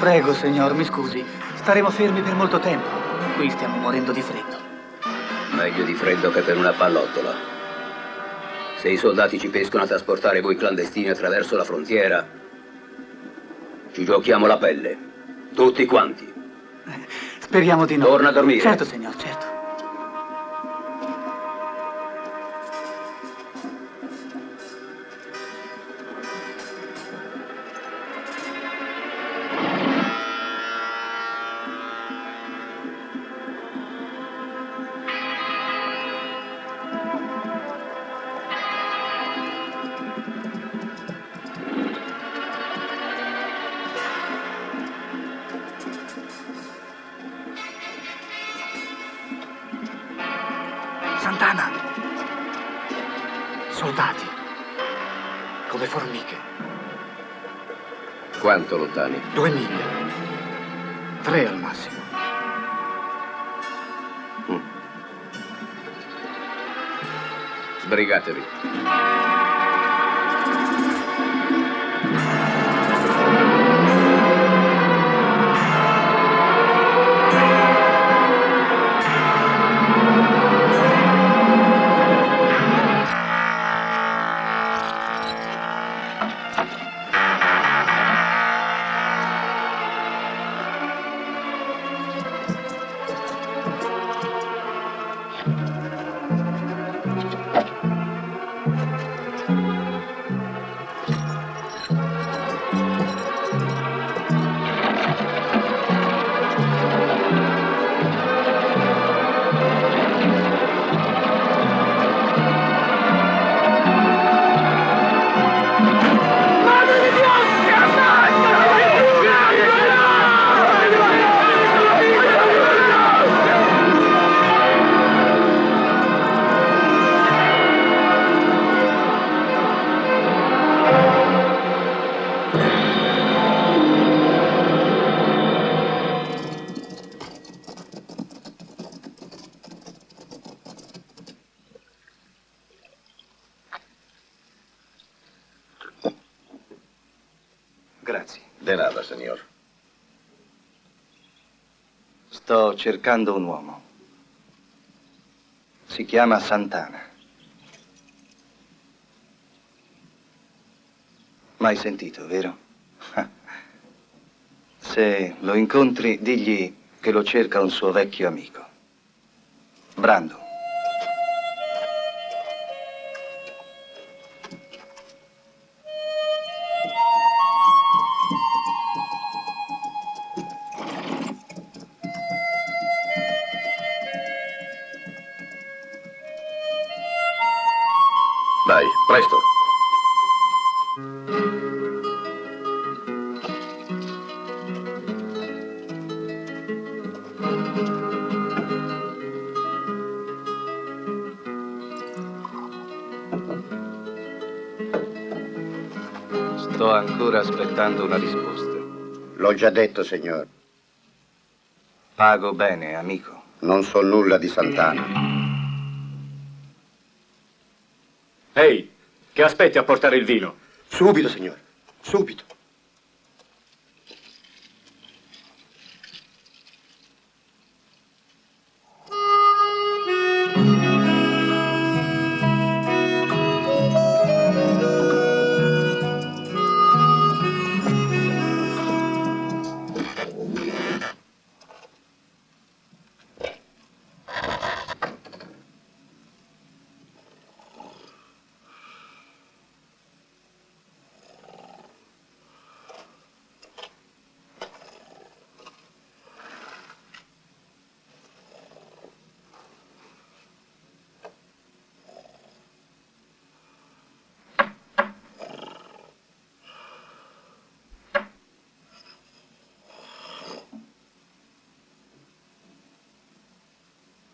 Prego, signor, mi scusi. Staremo fermi per molto tempo. Qui stiamo morendo di freddo. Meglio di freddo che per una pallottola. Se i soldati ci pescano a trasportare voi clandestini attraverso la frontiera, ci giochiamo la pelle. Tutti quanti. Speriamo di no. Torna a dormire. Certo, signor, certo. Santana! Soldati! Come formiche. Quanto lontani? 2 miglia. 3 al massimo. Sbrigatevi. Grazie. De nada, signor. Sto cercando un uomo. Si chiama Santana. Mai sentito, vero? Se lo incontri, digli che lo cerca un suo vecchio amico. Brando. Dai, presto. Sto ancora aspettando una risposta. L'ho già detto, signor. Pago bene, amico. Non so nulla di Santana. Ehi, che aspetti a portare il vino? Subito, signor. Subito.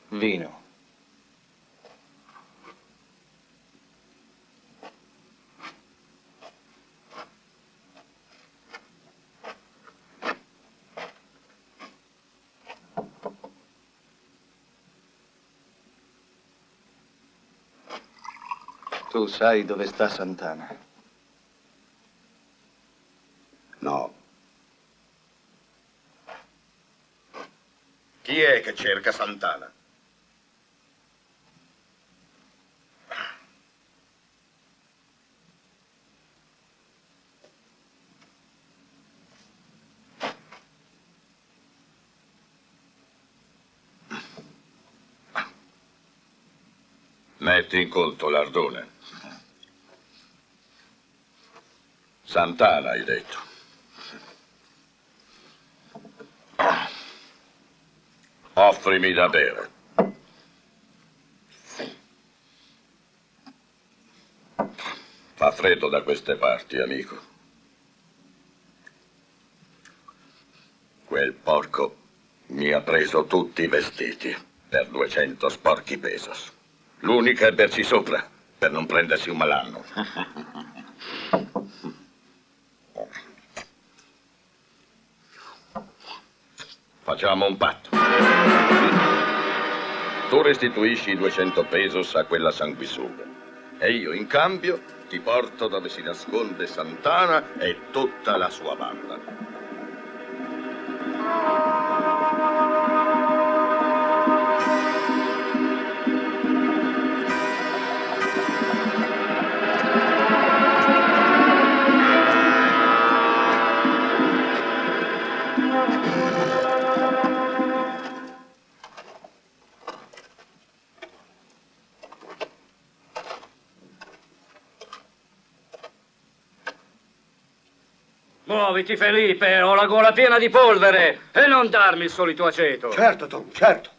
Vino. Tu sai dove sta Santana? No. Chi è che cerca Santana? Metti in conto l'ardone. Santana, hai detto. Offrimi da bere. Fa freddo da queste parti, amico. Quel porco mi ha preso tutti i vestiti per 200 sporchi pesos. L'unica è berci sopra, per non prendersi un malanno. Facciamo un patto. Tu restituisci i 200 pesos a quella sanguisuga e io, in cambio, ti porto dove si nasconde Santana e tutta la sua banda. Muoviti, Felipe, ho la gola piena di polvere e non darmi il solito aceto. Certo, Tom, certo.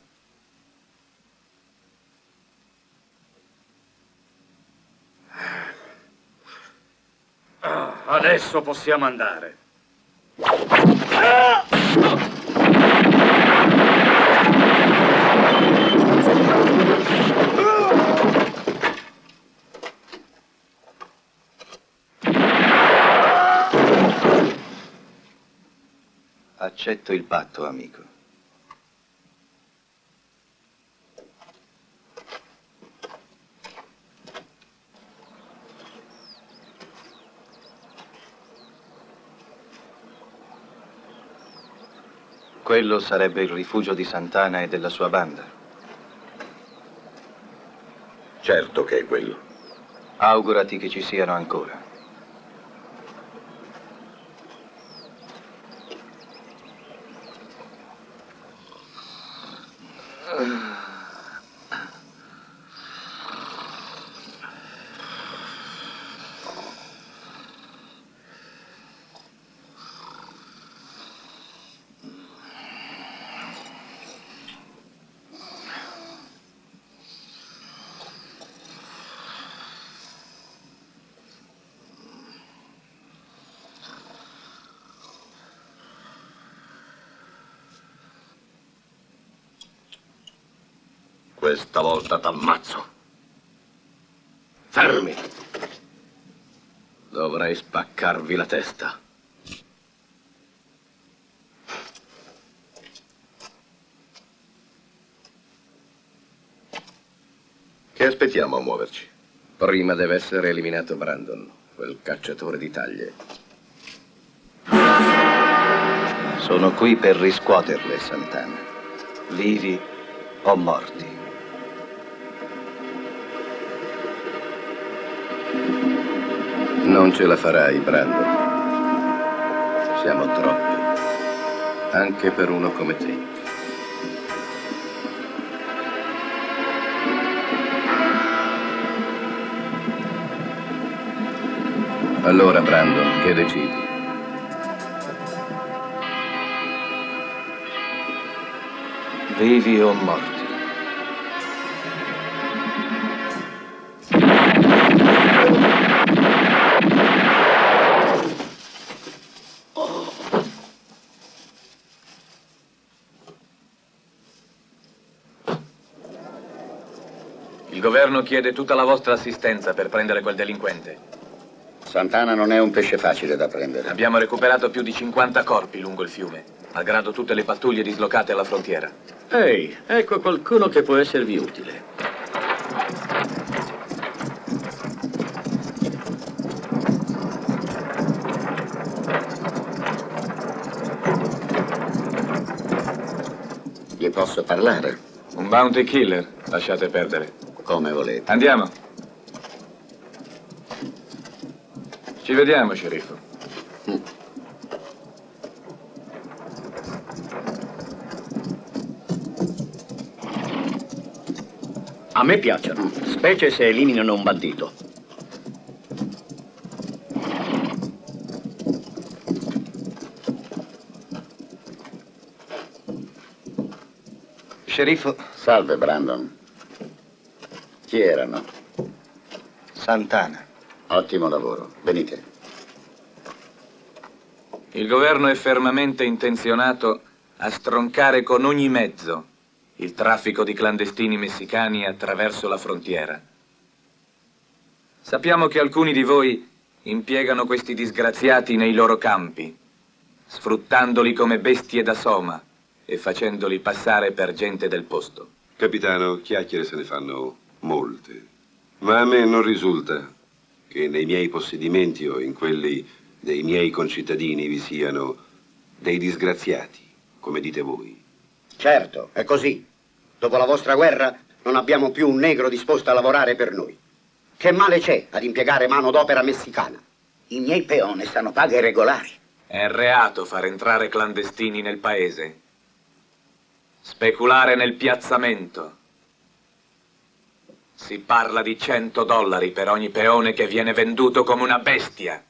Adesso possiamo andare. Accetto il patto, amico. Quello sarebbe il rifugio di Santana e della sua banda. Certo che è quello. Augurati che ci siano ancora. Questa volta t'ammazzo. Fermi! Dovrei spaccarvi la testa. Che aspettiamo a muoverci? Prima deve essere eliminato Brandon, quel cacciatore di taglie. Sono qui per riscuoterle, Santana. Vivi o morti. Non ce la farai, Brando. Siamo troppi. Anche per uno come te. Allora, Brandon, che decidi? Vivi o morti. Il governo chiede tutta la vostra assistenza per prendere quel delinquente. Santana non è un pesce facile da prendere. Abbiamo recuperato più di 50 corpi lungo il fiume, malgrado tutte le pattuglie dislocate alla frontiera. Ehi, ecco qualcuno che può esservi utile. Gli posso parlare? Un bounty killer, lasciate perdere. Come volete. Andiamo. Ci vediamo, sceriffo. A me piacciono, specie se eliminano un bandito. Sceriffo, Salve, Brandon. Chi erano? Santana. Ottimo lavoro. Venite. Il governo è fermamente intenzionato a stroncare con ogni mezzo il traffico di clandestini messicani attraverso la frontiera. Sappiamo che alcuni di voi impiegano questi disgraziati nei loro campi, sfruttandoli come bestie da soma e facendoli passare per gente del posto. Capitano, chiacchiere se ne fanno molte, ma a me non risulta che nei miei possedimenti o in quelli dei miei concittadini vi siano dei disgraziati, come dite voi. Certo, è così. Dopo la vostra guerra non abbiamo più un negro disposto a lavorare per noi. Che male c'è ad impiegare manodopera messicana? I miei peoni stanno paghe regolari. È reato far entrare clandestini nel paese. Speculare nel piazzamento. Si parla di $100 per ogni peone che viene venduto come una bestia.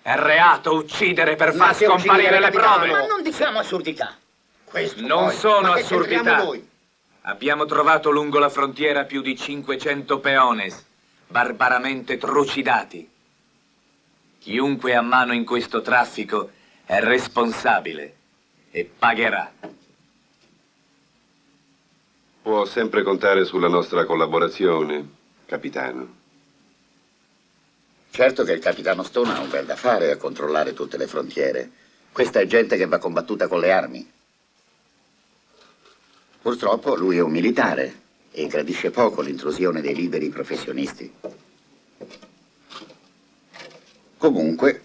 È reato uccidere per far scomparire le prove. Ma non diciamo assurdità. Questo Non poi, sono ma che assurdità. c'entriamo noi? Abbiamo trovato lungo la frontiera più di 500 peones, barbaramente trucidati. Chiunque ha mano in questo traffico è responsabile e pagherà. Può sempre contare sulla nostra collaborazione, capitano. Certo che il capitano Stone ha un bel da fare a controllare tutte le frontiere. Questa è gente che va combattuta con le armi. Purtroppo lui è un militare e gradisce poco l'intrusione dei liberi professionisti. Comunque,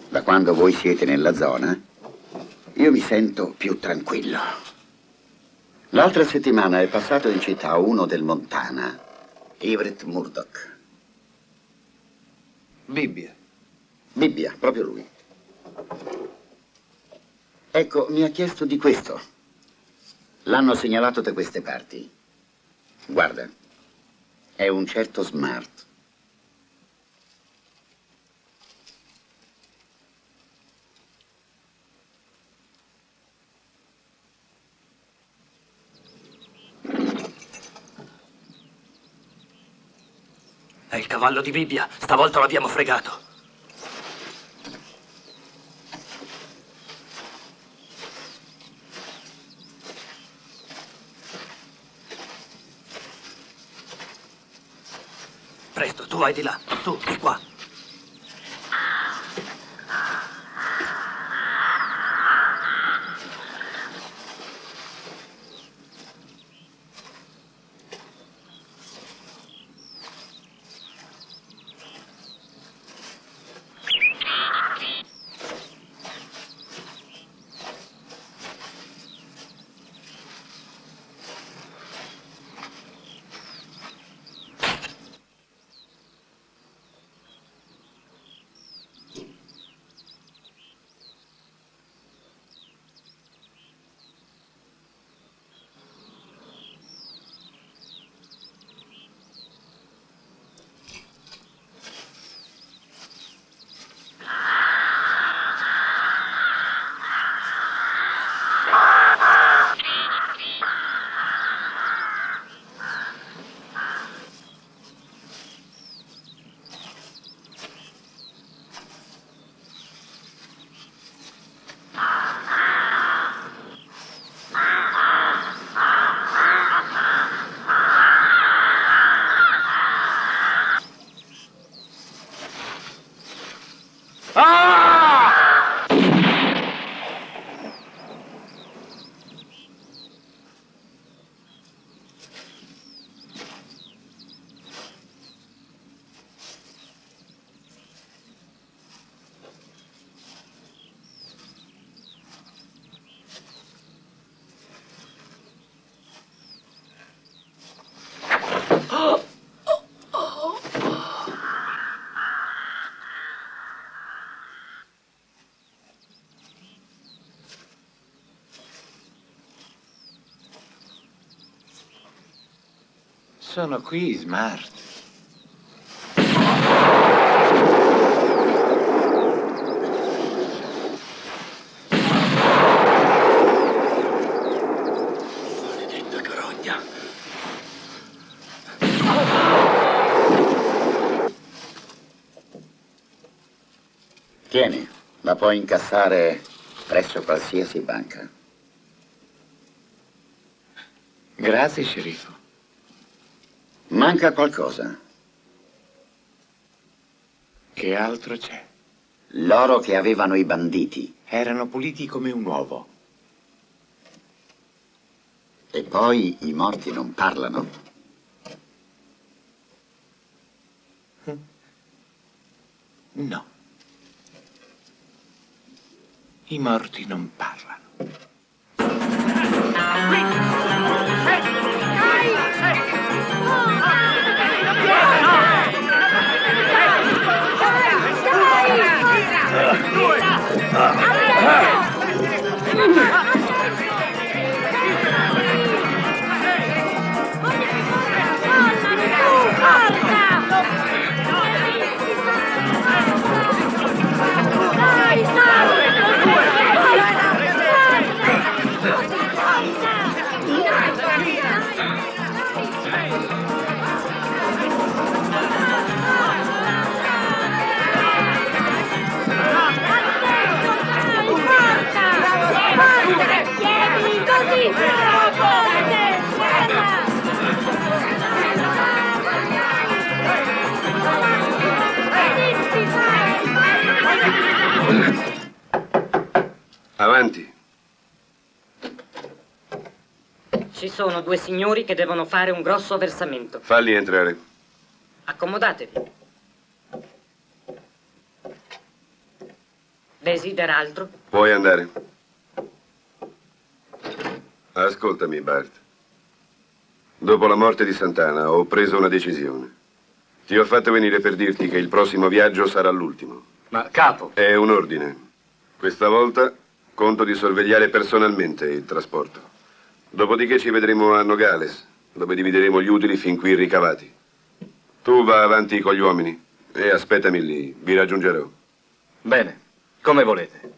da quando voi siete nella zona, io mi sento più tranquillo. L'altra settimana è passato in città uno del Montana, Everett Murdoch. Bibbia. Bibbia, proprio lui. Ecco, mi ha chiesto di questo. L'hanno segnalato da queste parti. Guarda, è un certo Smart. È il cavallo di Bibbia, stavolta l'abbiamo fregato. Presto, tu vai di là, tu, di qua. Sono qui, Smart. Maledetta carogna. Tieni, la puoi incassare presso qualsiasi banca. Grazie, sceriffo. Manca qualcosa. Che altro c'è? L'oro che avevano i banditi. Erano puliti come un uovo. E poi i morti non parlano. No. I morti non parlano. Avanti. Ci sono due signori che devono fare un grosso versamento. Falli entrare. Accomodatevi. Desidera altro? Puoi andare. Ascoltami, Bart. Dopo la morte di Santana ho preso una decisione. Ti ho fatto venire per dirti che il prossimo viaggio sarà l'ultimo. Ma, capo... È un ordine. Questa volta conto di sorvegliare personalmente il trasporto. Dopodiché ci vedremo a Nogales, dove divideremo gli utili fin qui ricavati. Tu va avanti con gli uomini e aspettami lì, vi raggiungerò. Bene, come volete.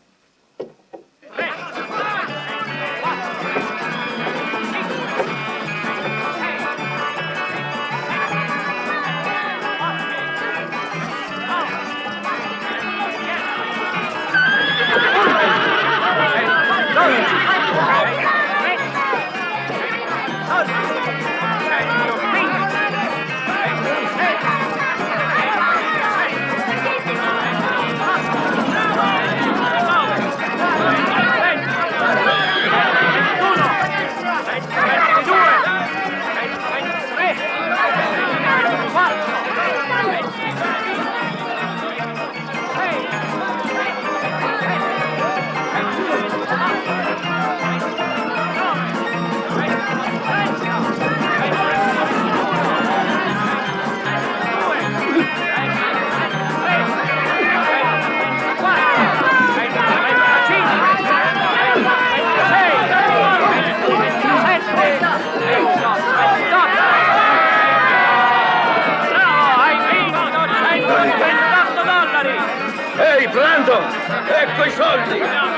Ehi, Brandon! Ecco i soldi!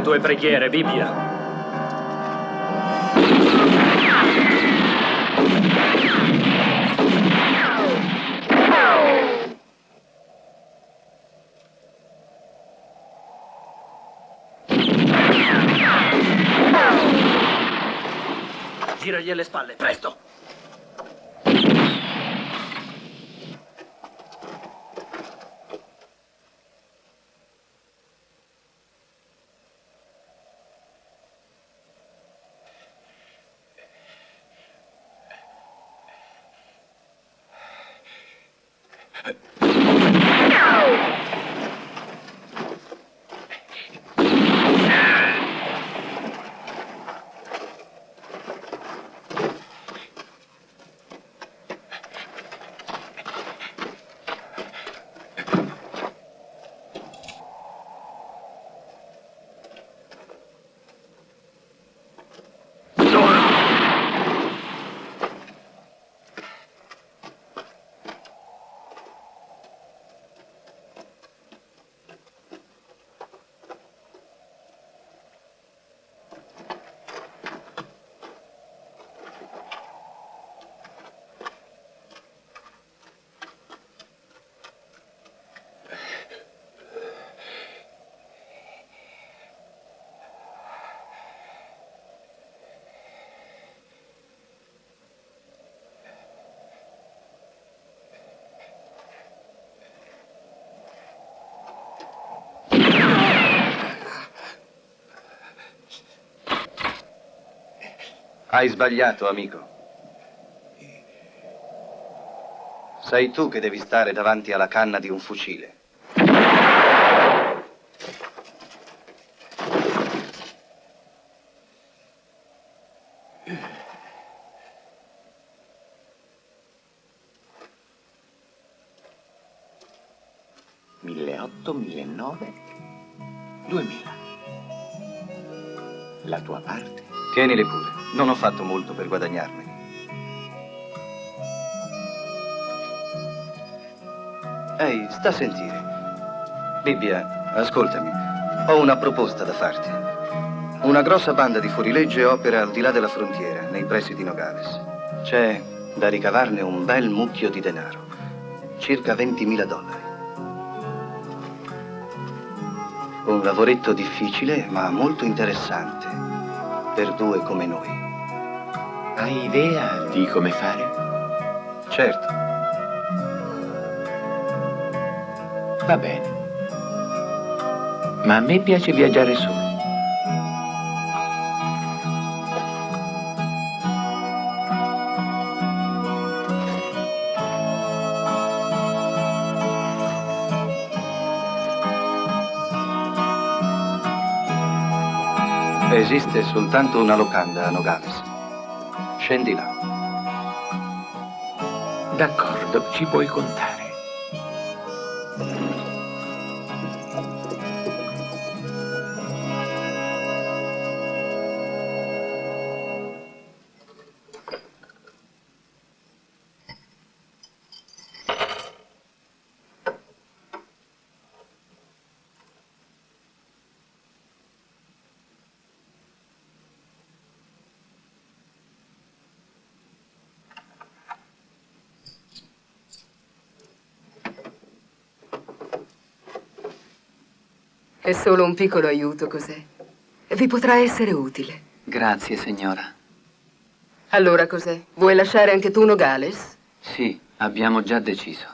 tue preghiere, Bibbia. Giragli le spalle, presto! Hai sbagliato, amico. Sei tu che devi stare davanti alla canna di un fucile. $1.800, $1.900, $2.000. La tua parte? Tienile pure. Non ho fatto molto per guadagnarmeli. Ehi, sta a sentire. Bibbia, ascoltami. Ho una proposta da farti. Una grossa banda di fuorilegge opera al di là della frontiera, nei pressi di Nogales. C'è da ricavarne un bel mucchio di denaro. Circa $20.000. Un lavoretto difficile, ma molto interessante. Per due come noi. Hai idea di come fare? Certo. Va bene. Ma a me piace viaggiare solo. Esiste soltanto una locanda a Nogales. Scendi là. D'accordo, ci puoi contare. È solo un piccolo aiuto, cos'è? Vi potrà essere utile. Grazie, signora. Allora cos'è? Vuoi lasciare anche tu Nogales? Sì, abbiamo già deciso.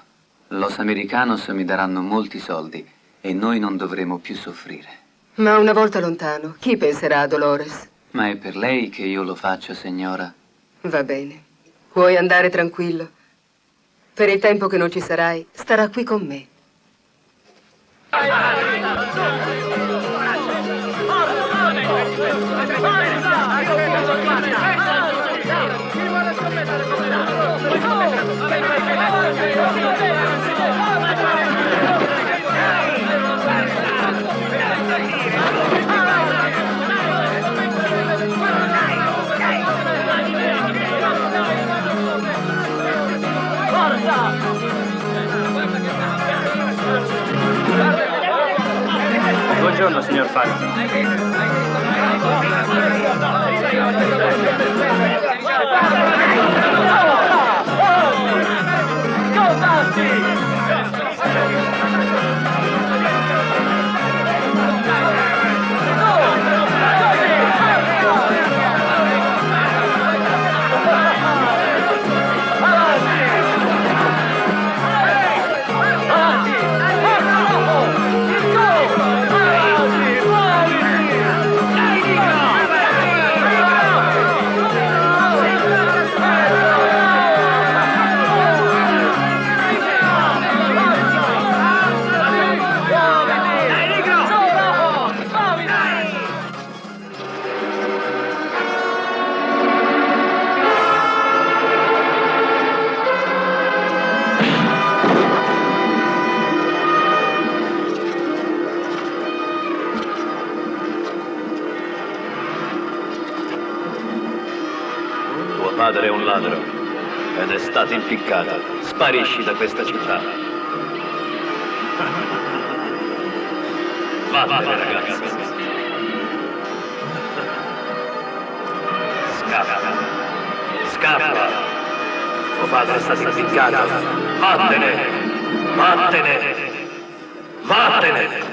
Los Americanos mi daranno molti soldi e noi non dovremo più soffrire. Ma una volta lontano, chi penserà a Dolores? Ma è per lei che io lo faccio, signora. Va bene. Puoi andare tranquillo. Per il tempo che non ci sarai, starà qui con me. Buongiorno, signor Fargo. Padre è un ladro ed è stato impiccato. Sparisci da questa città. Vattene, ragazzo. Scappa. Scappa. Tuo padre è stato impiccato. Vattene. Vattene. Vattene.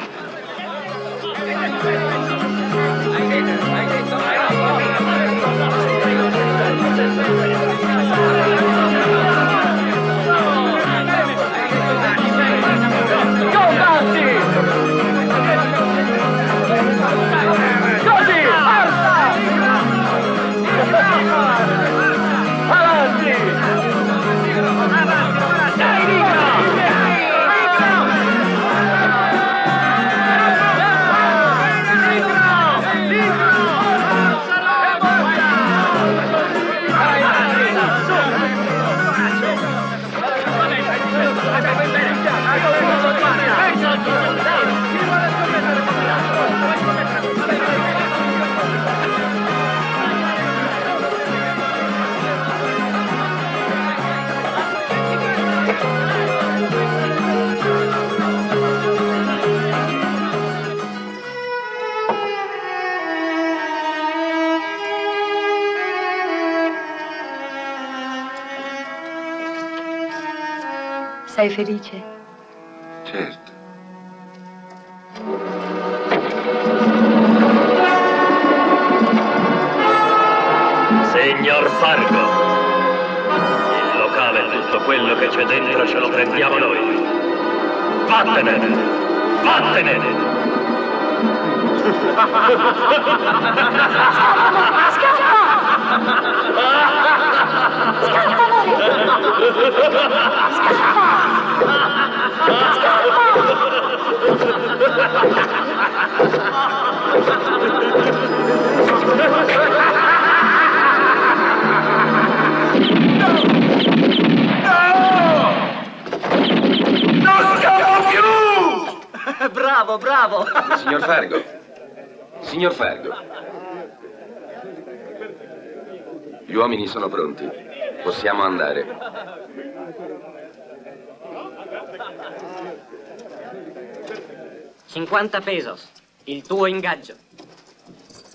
Sei felice? Certo. Signor Fargo, il locale e tutto quello che c'è dentro ce lo prendiamo noi. Vattene! Vattene! Bravo, bravo! Signor Fargo! Signor Fargo! Gli uomini sono pronti. Possiamo andare. $50, il tuo ingaggio.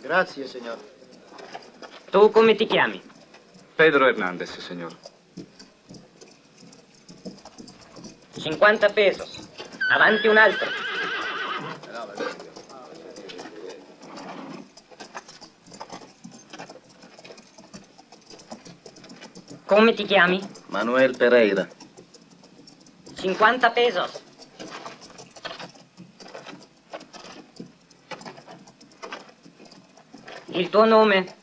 Grazie, signor. Tu come ti chiami? Pedro Hernandez, signor. $50. Avanti un altro. Come ti chiami? Manuel Pereira. $50. Il tuo nome?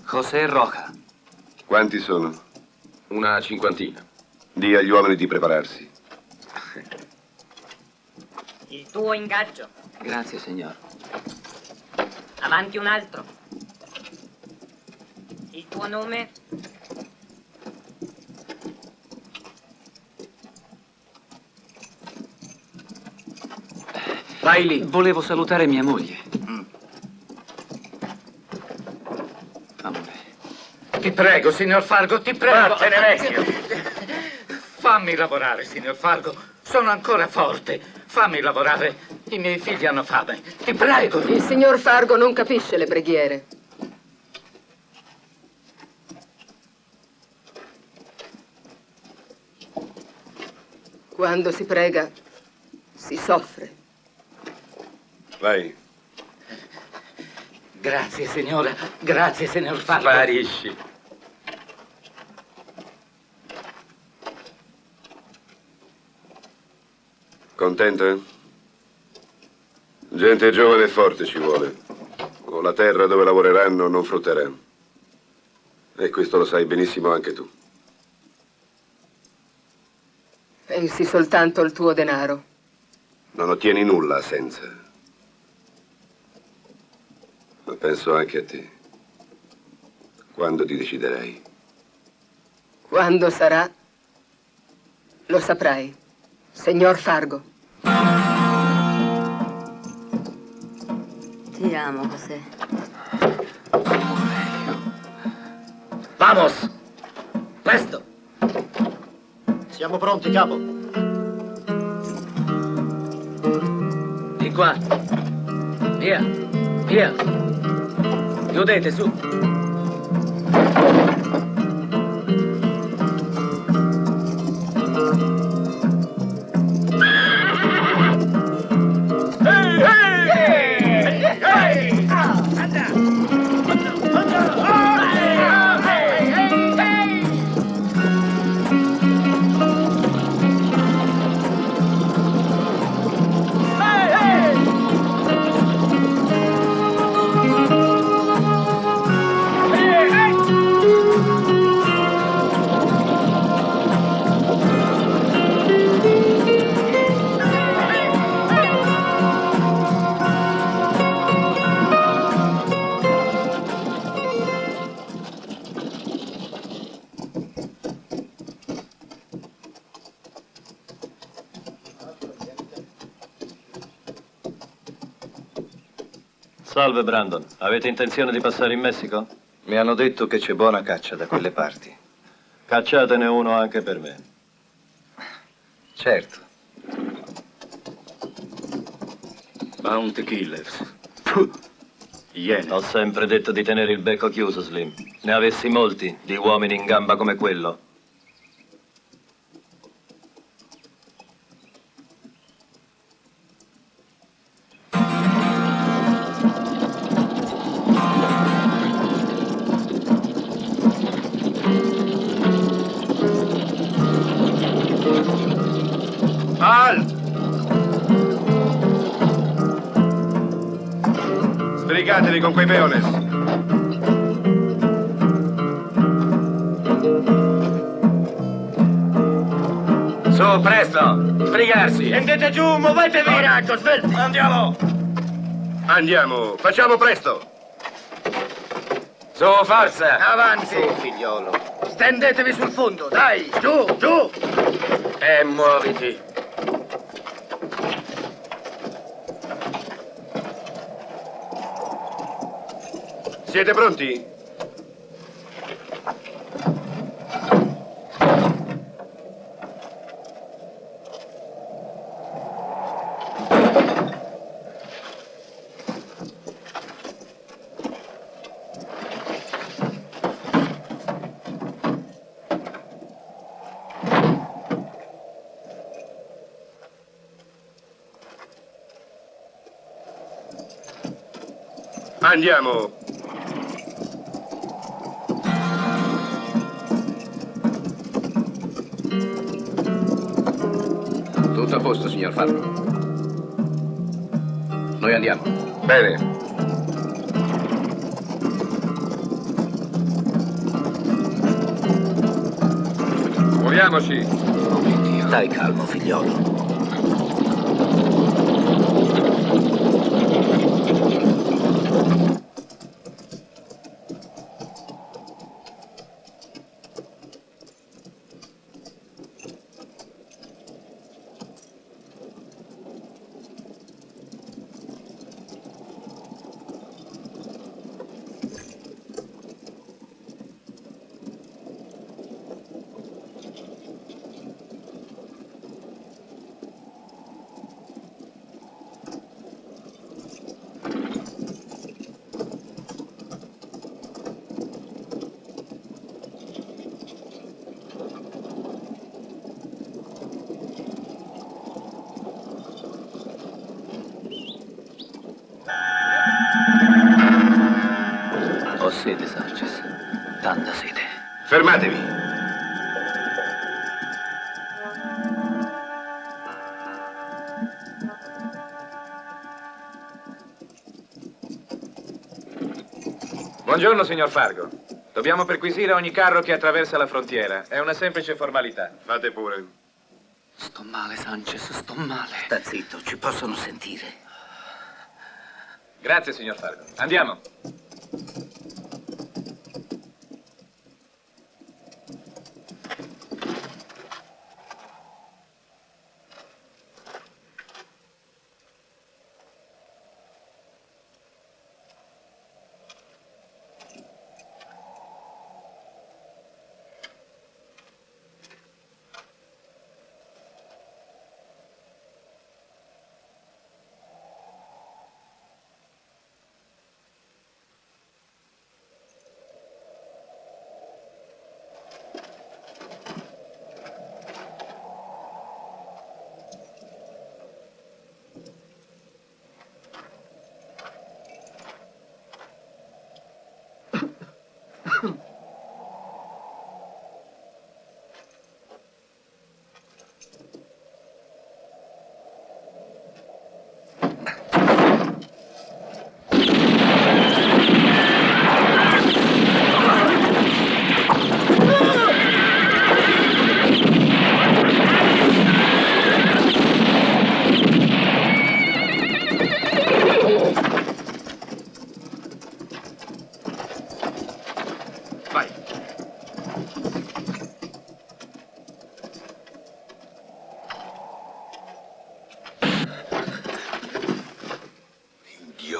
José Roja. Quanti sono? Una cinquantina. Dì agli uomini di prepararsi. Il tuo ingaggio. Grazie, signor. Avanti un altro. Il tuo nome? Vai lì. Volevo salutare mia moglie. Amore. Ti prego, signor Fargo, ti prego. Vattene, vecchio. Fammi lavorare, signor Fargo. Sono ancora forte. Fammi lavorare. I miei figli hanno fame. Ti prego. Il signor Fargo non capisce le preghiere. Quando si prega, si soffre. Vai. Grazie, signora. Grazie, signor Fargo. Sparisci. Contenta? Gente giovane e forte ci vuole. O la terra dove lavoreranno non frutterà. E questo lo sai benissimo anche tu. Pensi soltanto al tuo denaro. Non ottieni nulla senza. Ma penso anche a te. Quando ti deciderai. Quando sarà, lo saprai, signor Fargo. Ti amo, José. Vamos! Presto! Siamo pronti, capo. Di qua. Via. Via. Chiudete, su. Salve, Brandon. Avete intenzione di passare in Messico? Mi hanno detto che c'è buona caccia da quelle parti. Cacciatene uno anche per me. Certo. Bounty Killers. Iene. Ho sempre detto di tenere il becco chiuso, Slim. Ne avessi molti di uomini in gamba come quello. Sbrigatevi con quei peones. Su, presto! Sbrigarsi! Scendete giù, muovetevi! Coraggio, svelti! Andiamo! Andiamo, facciamo presto! Su, forza! Avanti! Su, figliolo. Stendetevi sul fondo, dai! Giù, giù! E muoviti! Siete pronti? Andiamo! Tutto a posto, signor Fargo. Noi andiamo. Bene. Muoviamoci. Oh mio Dio. Stai calmo, figliolo. Fermatevi. Buongiorno, signor Fargo. Dobbiamo perquisire ogni carro che attraversa la frontiera. È una semplice formalità. Fate pure. Sto male, Sanchez, sto male. Sta zitto, ci possono sentire. Grazie, signor Fargo. Andiamo.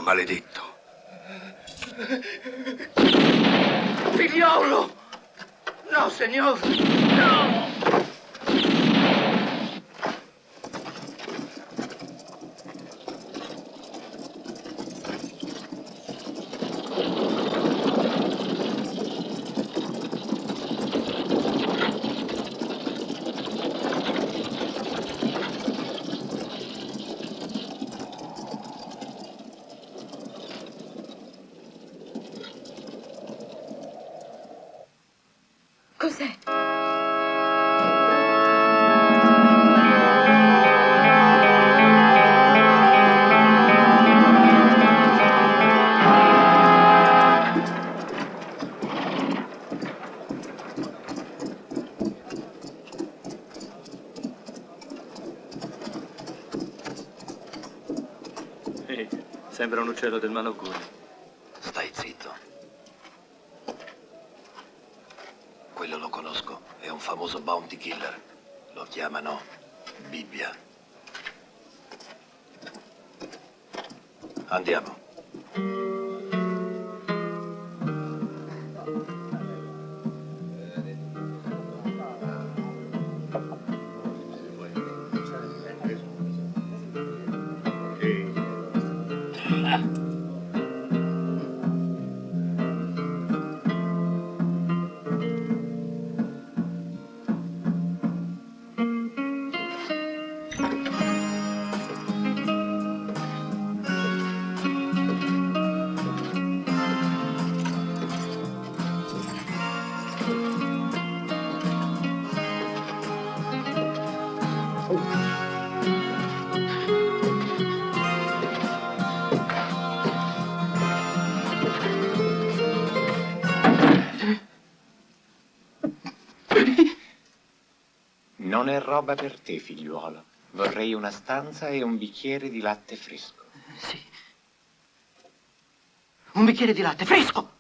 Maledetto. Figliolo! No, signor! No! Cos'è? Sembra un uccello del malaugurio. Stai zitto. Quello lo conosco, è un famoso bounty killer. Lo chiamano Bibbia. Andiamo. Non è roba per te, figliuolo. Vorrei una stanza e un bicchiere di latte fresco. Sì. Un bicchiere di latte fresco!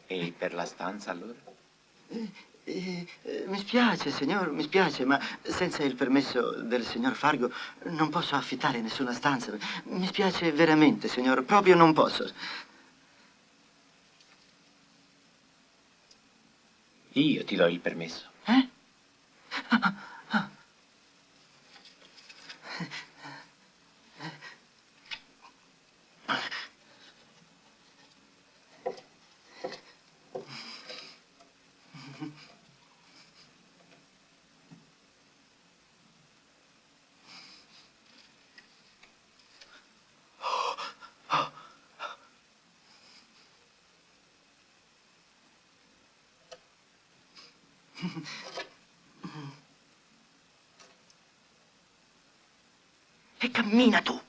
E per la stanza, allora? Mi spiace, signor, mi spiace, ma senza il permesso del signor Fargo non posso affittare nessuna stanza. Mi spiace veramente, signor, proprio non posso. Io ti do il permesso. Eh? E cammina tu.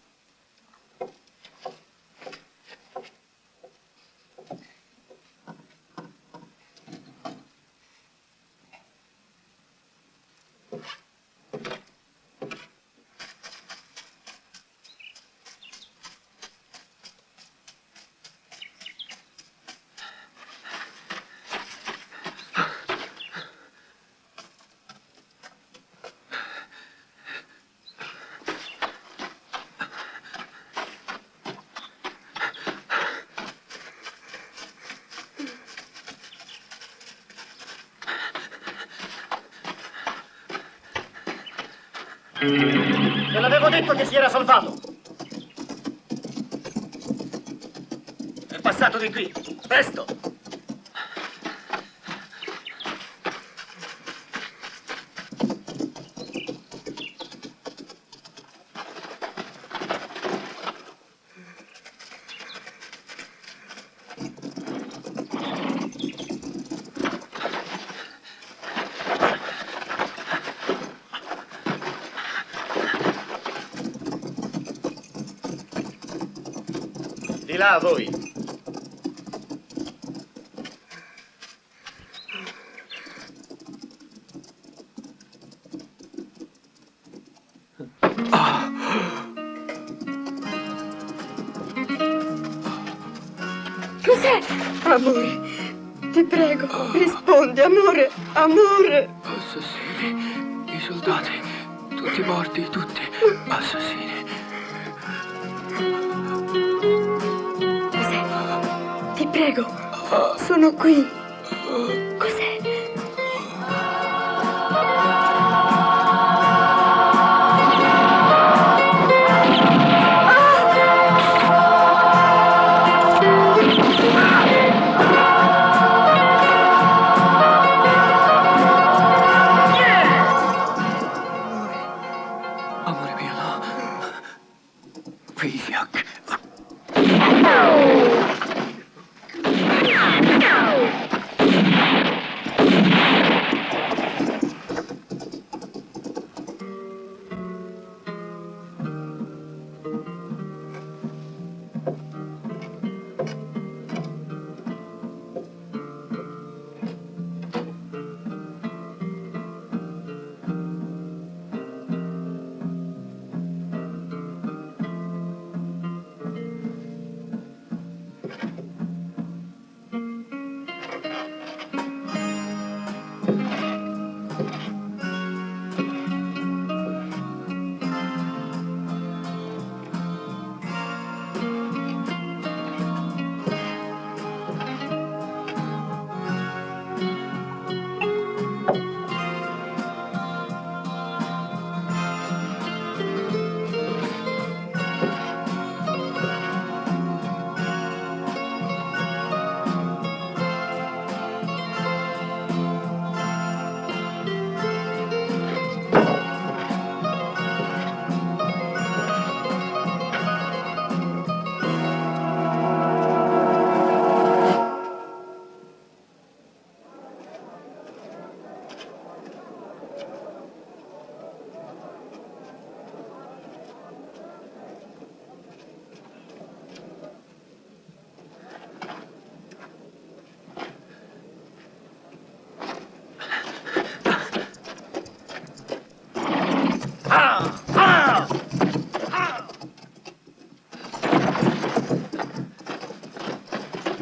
Te l'avevo detto che si era salvato! È passato di qui! Presto! Di là, voi! Cos'è? Amore, ti prego, rispondi, amore, amore. Assassini, i soldati, tutti morti, tutti assassini. Ti prego, sono qui. Cos'è? Amore mio, no. Viviac.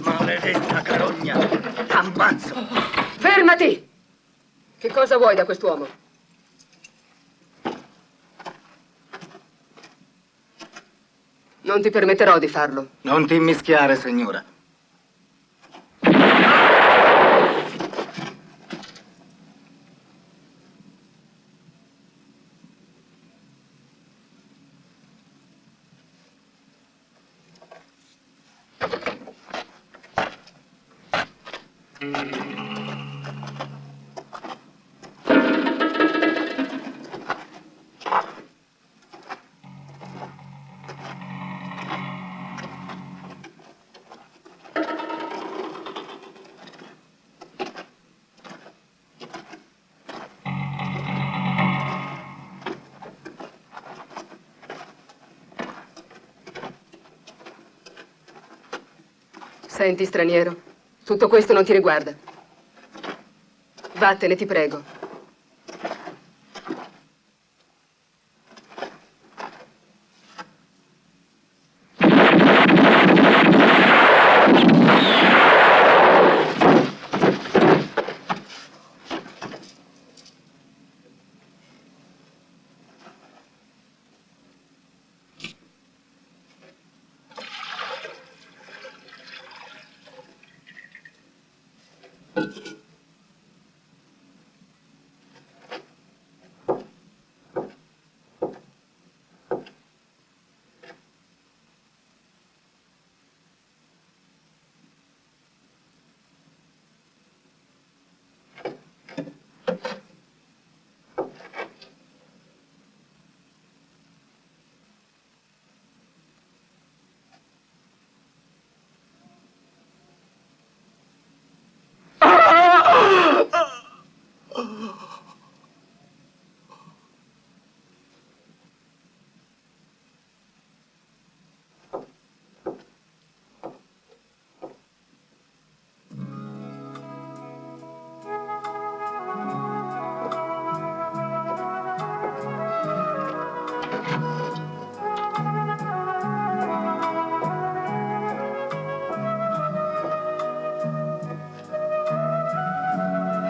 Maledetta carogna! T'ammazzo! Fermati! Che cosa vuoi da quest'uomo? Non ti permetterò di farlo. Non ti immischiare, signora. Senti, straniero, tutto questo non ti riguarda. Vattene, ti prego.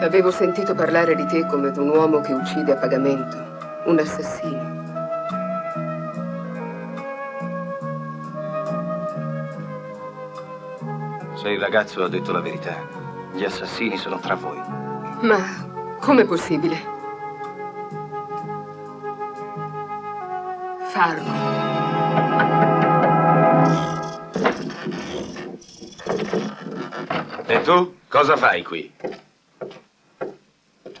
Avevo sentito parlare di te come di un uomo che uccide a pagamento, un assassino. Se il ragazzo ha detto la verità, gli assassini sono tra voi. Ma com'è possibile? Fargo. E tu? Cosa fai qui?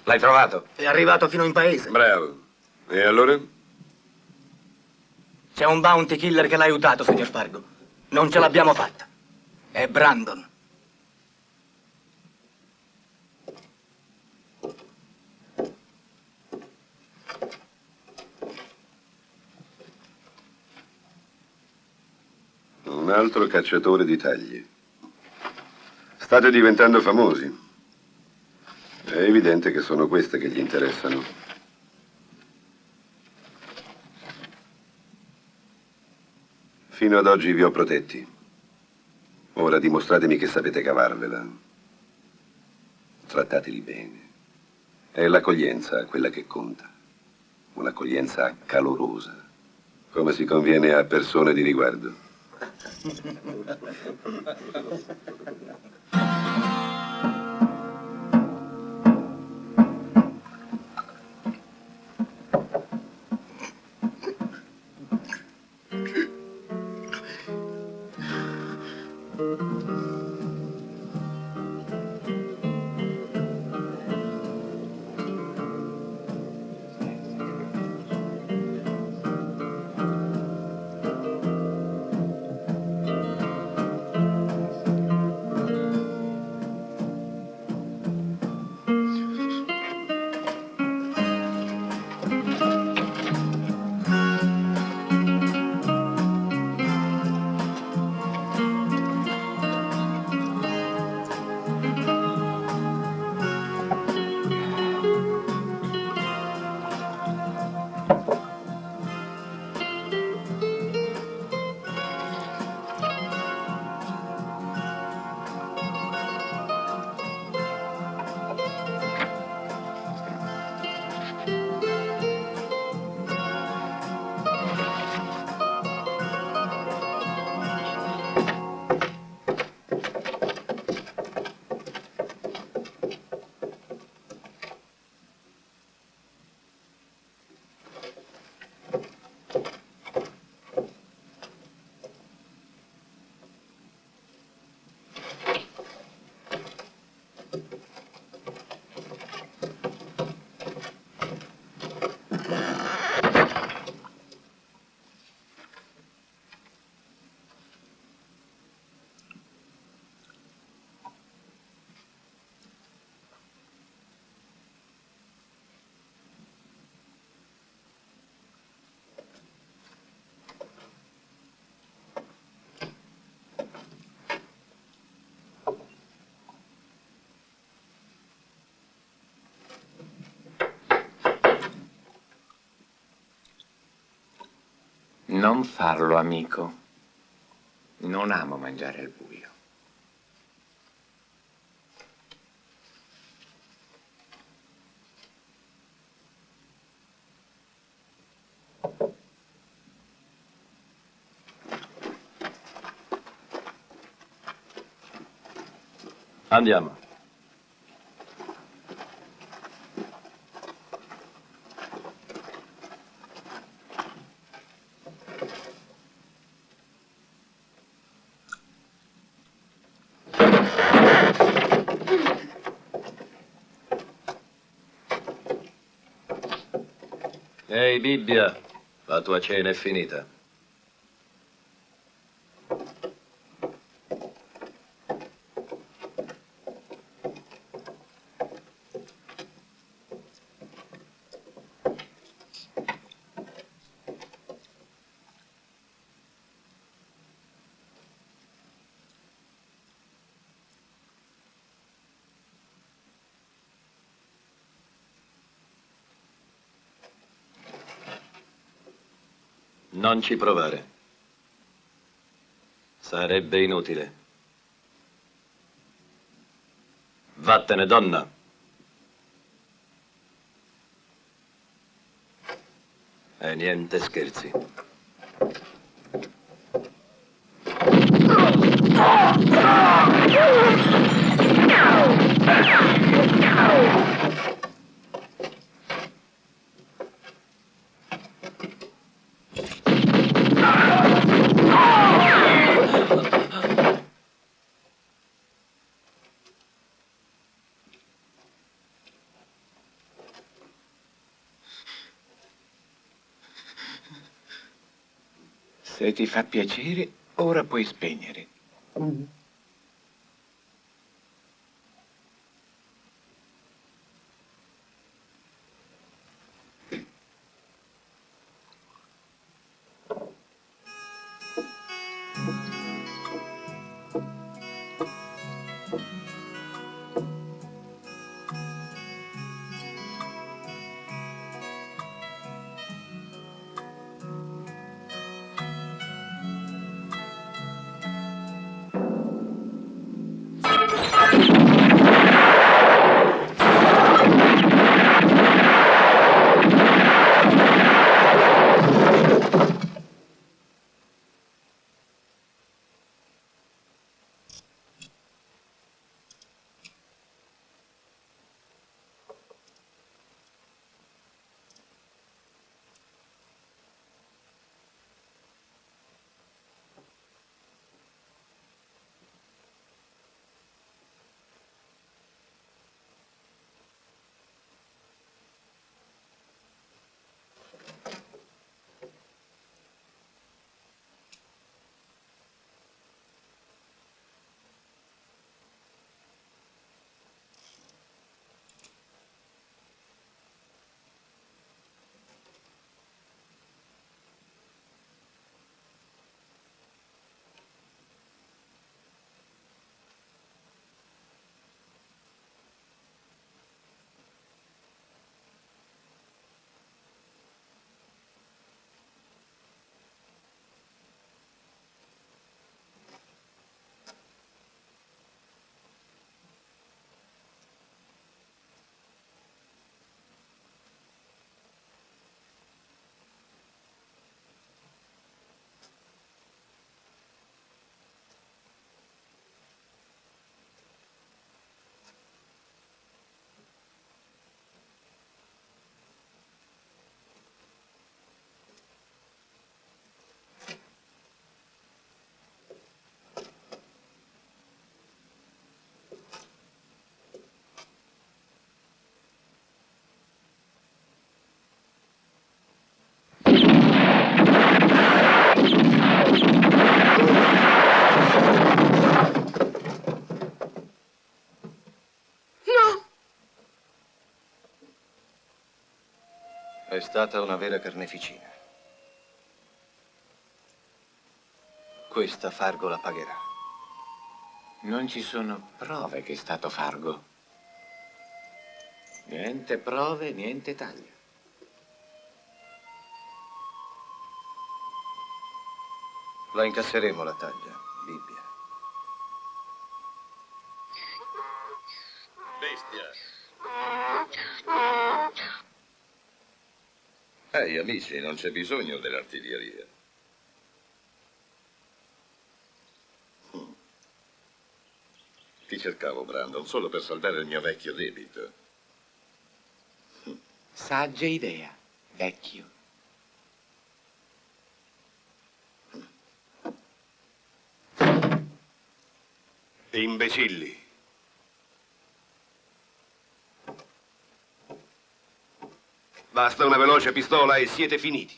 L'hai trovato? È arrivato fino in paese. Bravo. E allora? C'è un bounty killer che l'ha aiutato, signor Fargo. Non ce l'abbiamo fatta. È Brandon. Un altro cacciatore di tagli. State diventando famosi. È evidente che sono queste che gli interessano. Fino ad oggi vi ho protetti. Ora dimostratemi che sapete cavarvela. Trattateli bene. È l'accoglienza quella che conta. Un'accoglienza calorosa, come si conviene a persone di riguardo. Non farlo, amico. Non amo mangiare al buio. Andiamo. Ehi, Bibbia, la tua cena è finita. Non ci provare. Sarebbe inutile. Vattene, donna. E niente scherzi. Se ti fa piacere, ora puoi spegnere. È stata una vera carneficina. Questa Fargo la pagherà. Non ci sono prove che è stato Fargo. Niente prove, niente taglio. La incasseremo la taglia, Bibbia. Bestia. Ehi, amici, non c'è bisogno dell'artiglieria. Ti cercavo, Brandon, solo per saldare il mio vecchio debito. Saggia idea, vecchio. Imbecilli. Basta una veloce pistola e siete finiti.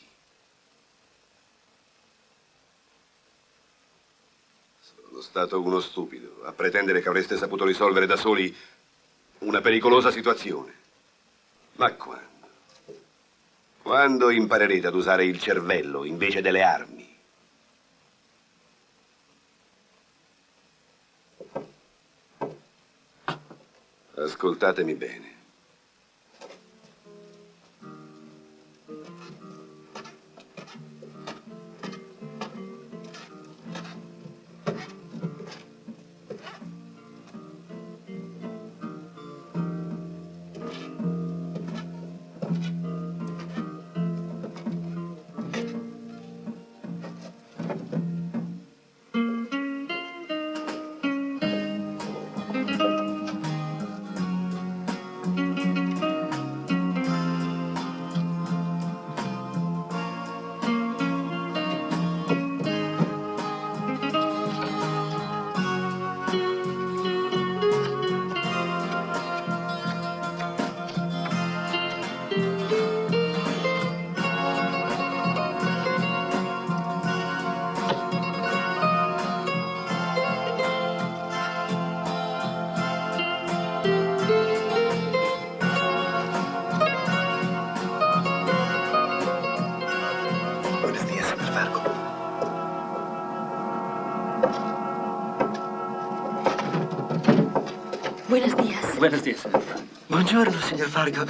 Sono stato uno stupido a pretendere che avreste saputo risolvere da soli una pericolosa situazione. Ma quando? Quando imparerete ad usare il cervello invece delle armi? Ascoltatemi bene. Buenos días. Buenos días, signor Fargo. Buongiorno, signor Fargo.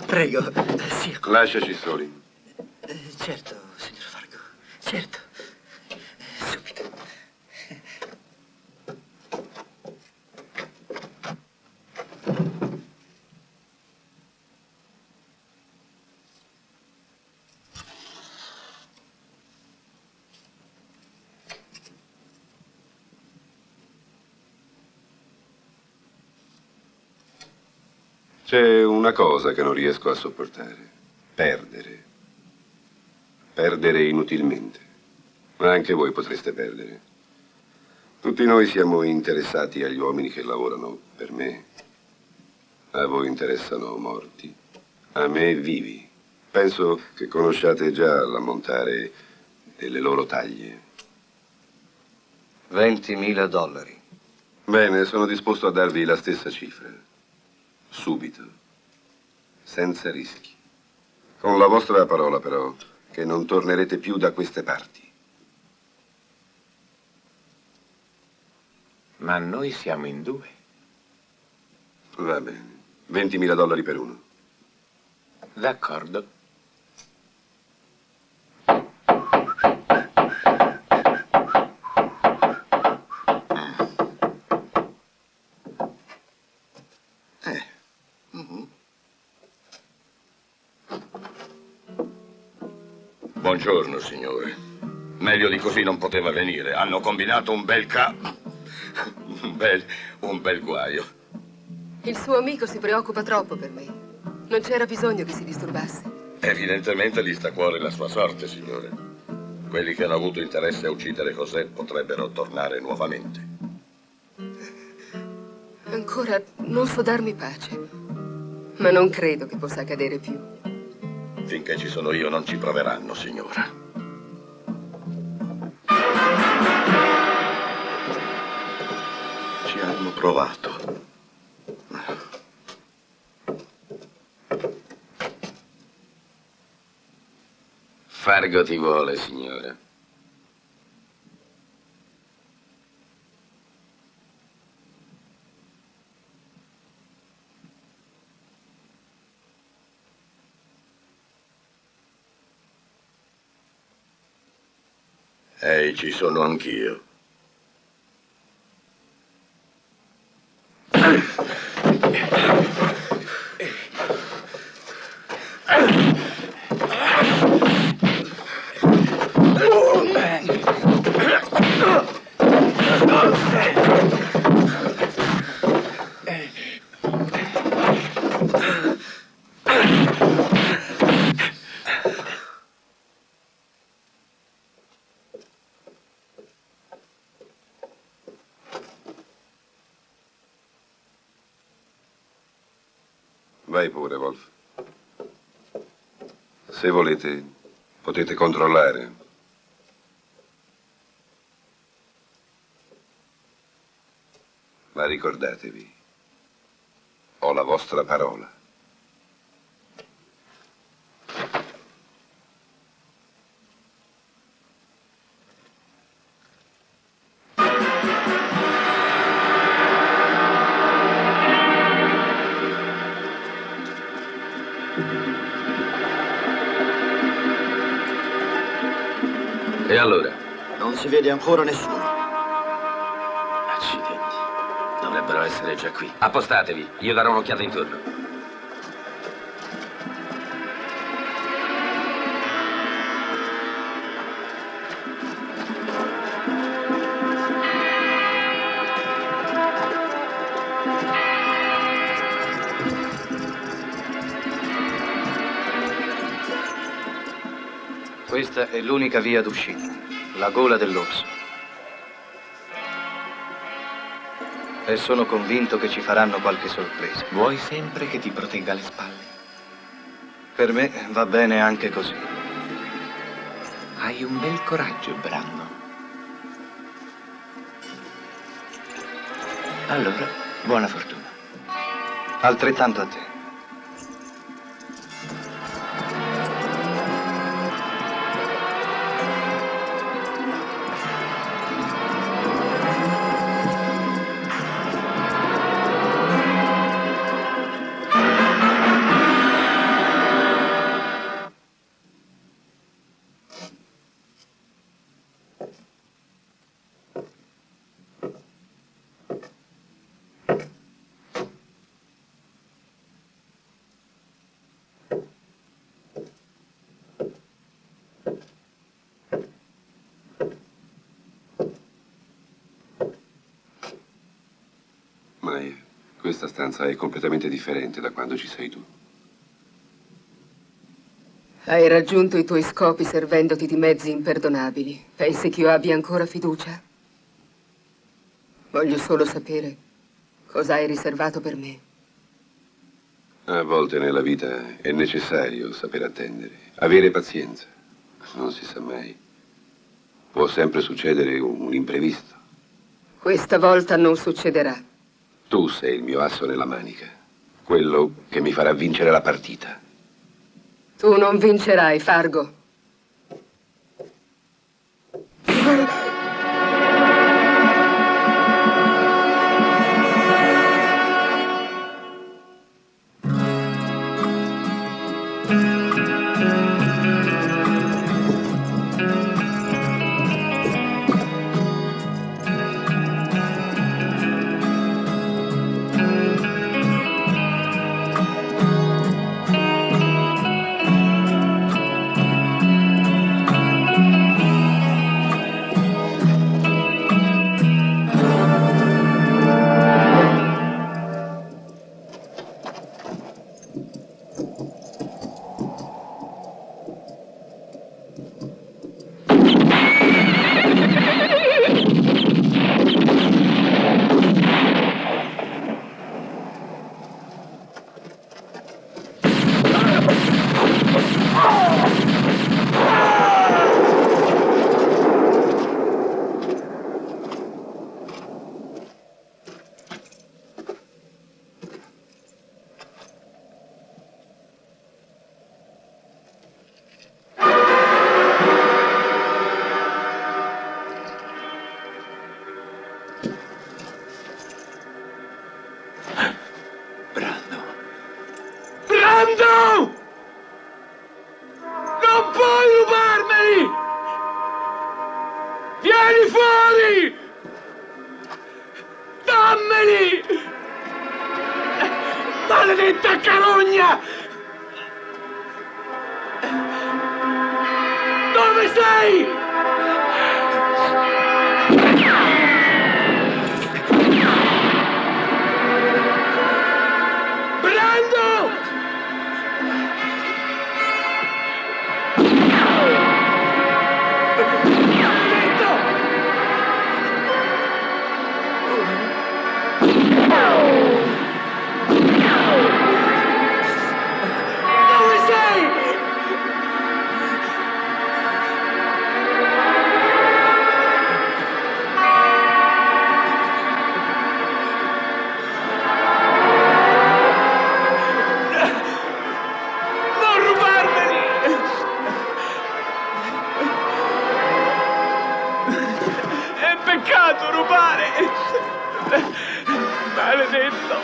Prego, sì. Lasciaci soli. Certo, signor Fargo. Certo. Subito. C'è una cosa che non riesco a sopportare. Perdere. Perdere inutilmente. Ma anche voi potreste perdere. Tutti noi siamo interessati agli uomini che lavorano per me. A voi interessano morti. A me vivi. Penso che conosciate già l'ammontare delle loro taglie. $20.000. Bene, sono disposto a darvi la stessa cifra. Subito. Senza rischi. Con la vostra parola, però, che non tornerete più da queste parti. Ma noi siamo in due. Va bene. $20.000 per uno. D'accordo. Buongiorno, signore. Meglio di così non poteva venire. Hanno combinato un bel un bel guaio. Il suo amico si preoccupa troppo per me. Non c'era bisogno che si disturbasse. Evidentemente gli sta a cuore la sua sorte, signore. Quelli che hanno avuto interesse a uccidere José potrebbero tornare nuovamente. Ancora non so darmi pace. Ma non credo che possa accadere più. Finché ci sono io non ci proveranno, signora. Ci hanno provato. Fargo ti vuole, signore. Ehi, ci sono anch'io. Vai pure, Wolf. Se volete, potete controllare. Ma ricordatevi, ho la vostra parola. E allora? Non si vede ancora nessuno. Accidenti. Dovrebbero essere già qui. Appostatevi, io darò un'occhiata intorno. Questa è l'unica via d'uscita, la gola dell'orso. E sono convinto che ci faranno qualche sorpresa. Vuoi sempre che ti protegga le spalle? Per me va bene anche così. Hai un bel coraggio, Brandon. Allora, buona fortuna. Altrettanto a te. Maya, questa stanza è completamente differente da quando ci sei tu. Hai raggiunto i tuoi scopi servendoti di mezzi imperdonabili. Pensi che io abbia ancora fiducia? Voglio solo sapere cosa hai riservato per me. A volte nella vita è necessario saper attendere, avere pazienza. Non si sa mai. Può sempre succedere un imprevisto. Questa volta non succederà. Tu sei il mio asso nella manica, quello che mi farà vincere la partita. Tu non vincerai, Fargo. Brandon! Non puoi rubarmeli! Maledetta carogna! Dove sei? Brando! Dove sei? Non rubarmeli! È peccato rubare! Maledetto!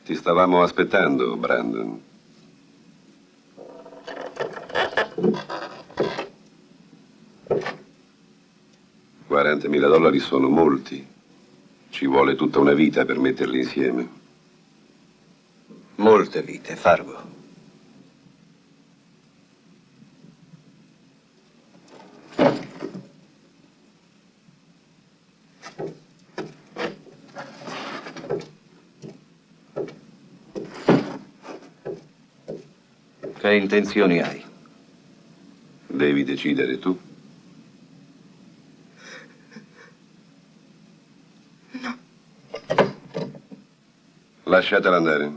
Ti stavamo aspettando, Brandon. $40.000 sono molti. Ci vuole tutta una vita per metterli insieme. Molte vite, Fargo. Che intenzioni hai? Devi decidere tu. No. Lasciatela andare.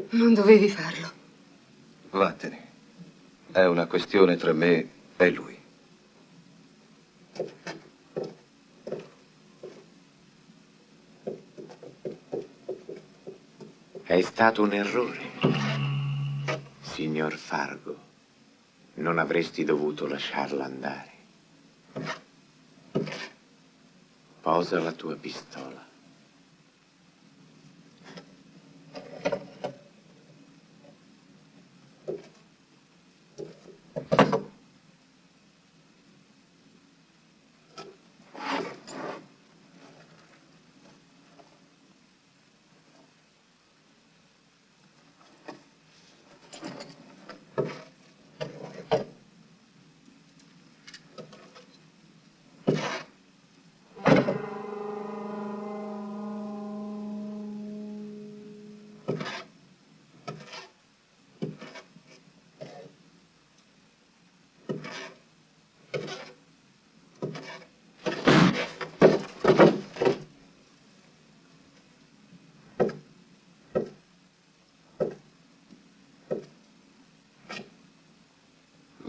Non dovevi farlo. Vattene. È una questione tra me e lui. È stato un errore, signor Fargo. Non avresti dovuto lasciarla andare. Posa la tua pistola.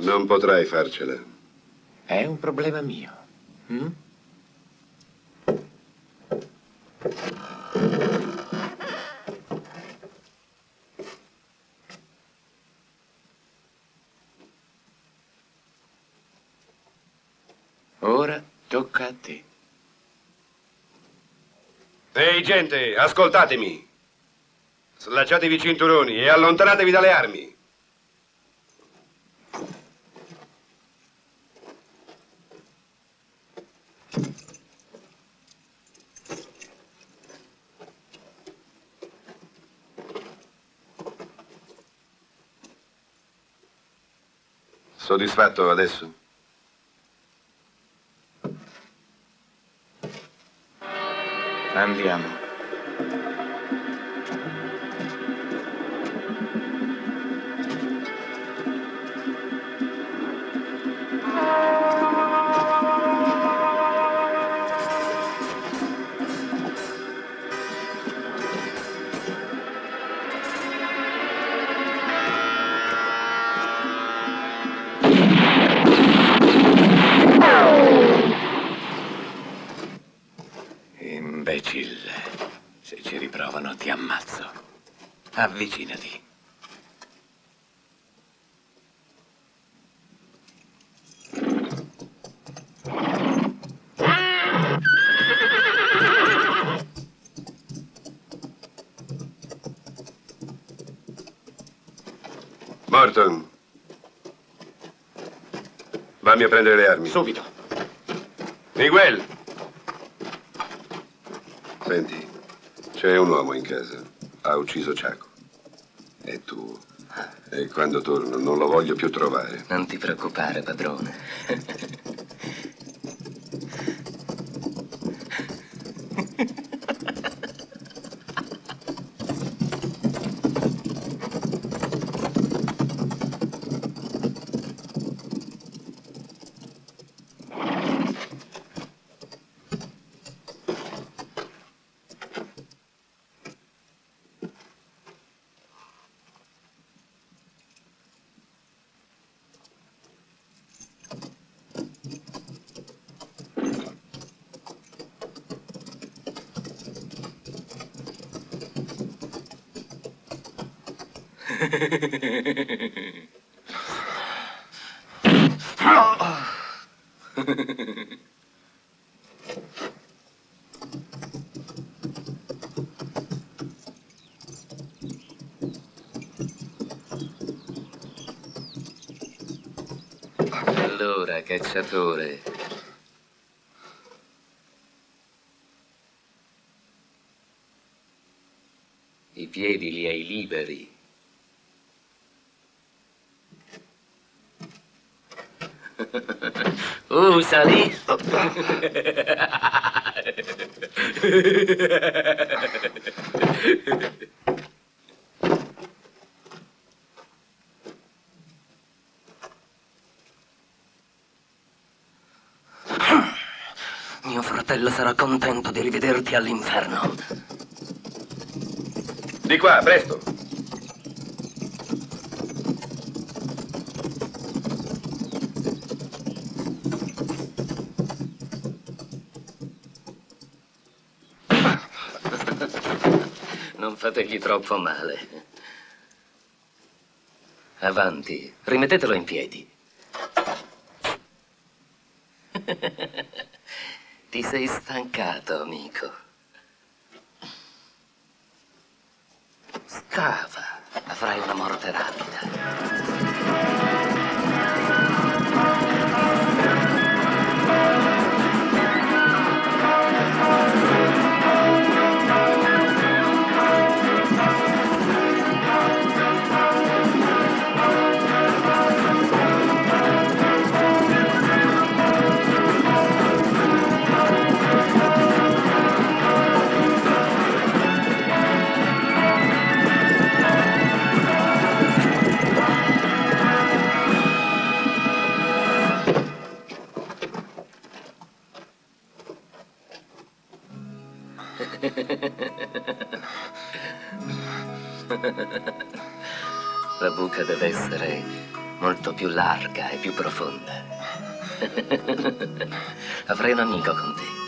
Non potrai farcela. È un problema mio. Mm? Ora tocca a te. Ehi, gente, ascoltatemi. Slacciatevi i cinturoni e allontanatevi dalle armi. Soddisfatto adesso? Andiamo. Imbecille. Se ci riprovano ti ammazzo. Avvicinati. Morton. Vammi a prendere le armi. Subito. Miguel. Senti, c'è un uomo in casa. Ha ucciso Chaco. È tuo. E quando torno non lo voglio più trovare. Non ti preoccupare, padrone. Allora, cacciatore. I piedi li hai liberi. Usali. Mio fratello sarà contento di rivederti all'inferno. Di qua, presto. Non fategli troppo male. Avanti, rimettetelo in piedi. Ti sei stancato, amico. Scava, avrai una morte rapida. La buca deve essere molto più larga e più profonda. Avrei un amico con te.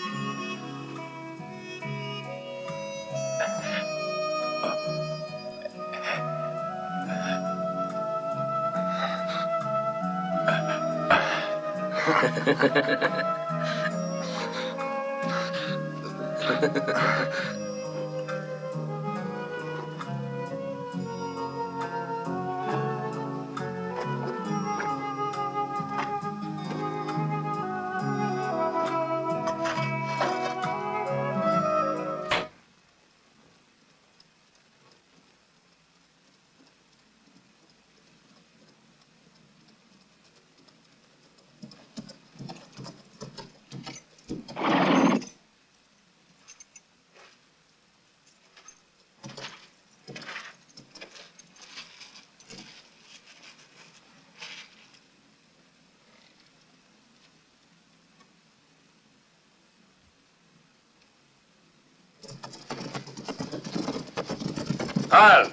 Al!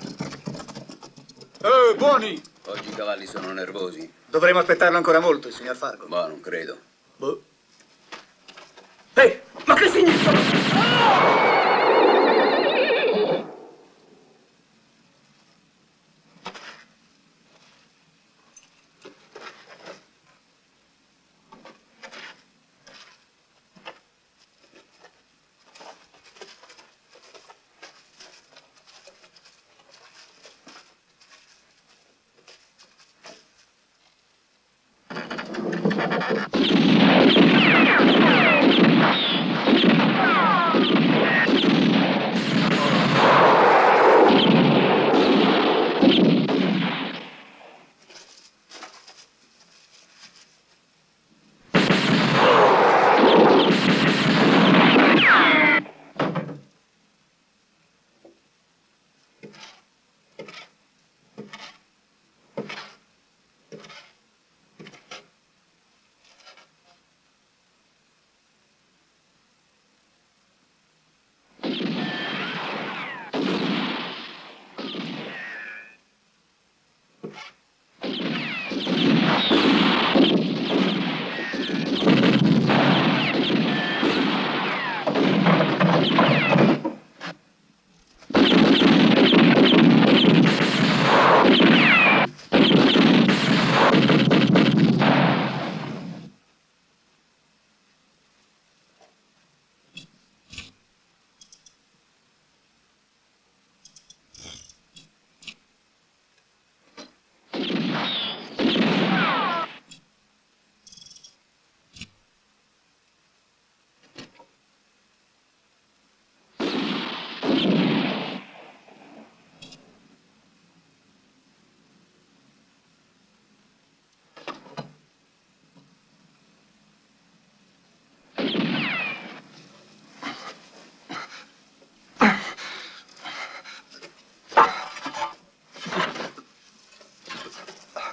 Buoni! Oggi i cavalli sono nervosi. Dovremo aspettarlo ancora molto, il signor Fargo. Ma non credo. Boh. Ehi, ma che significa?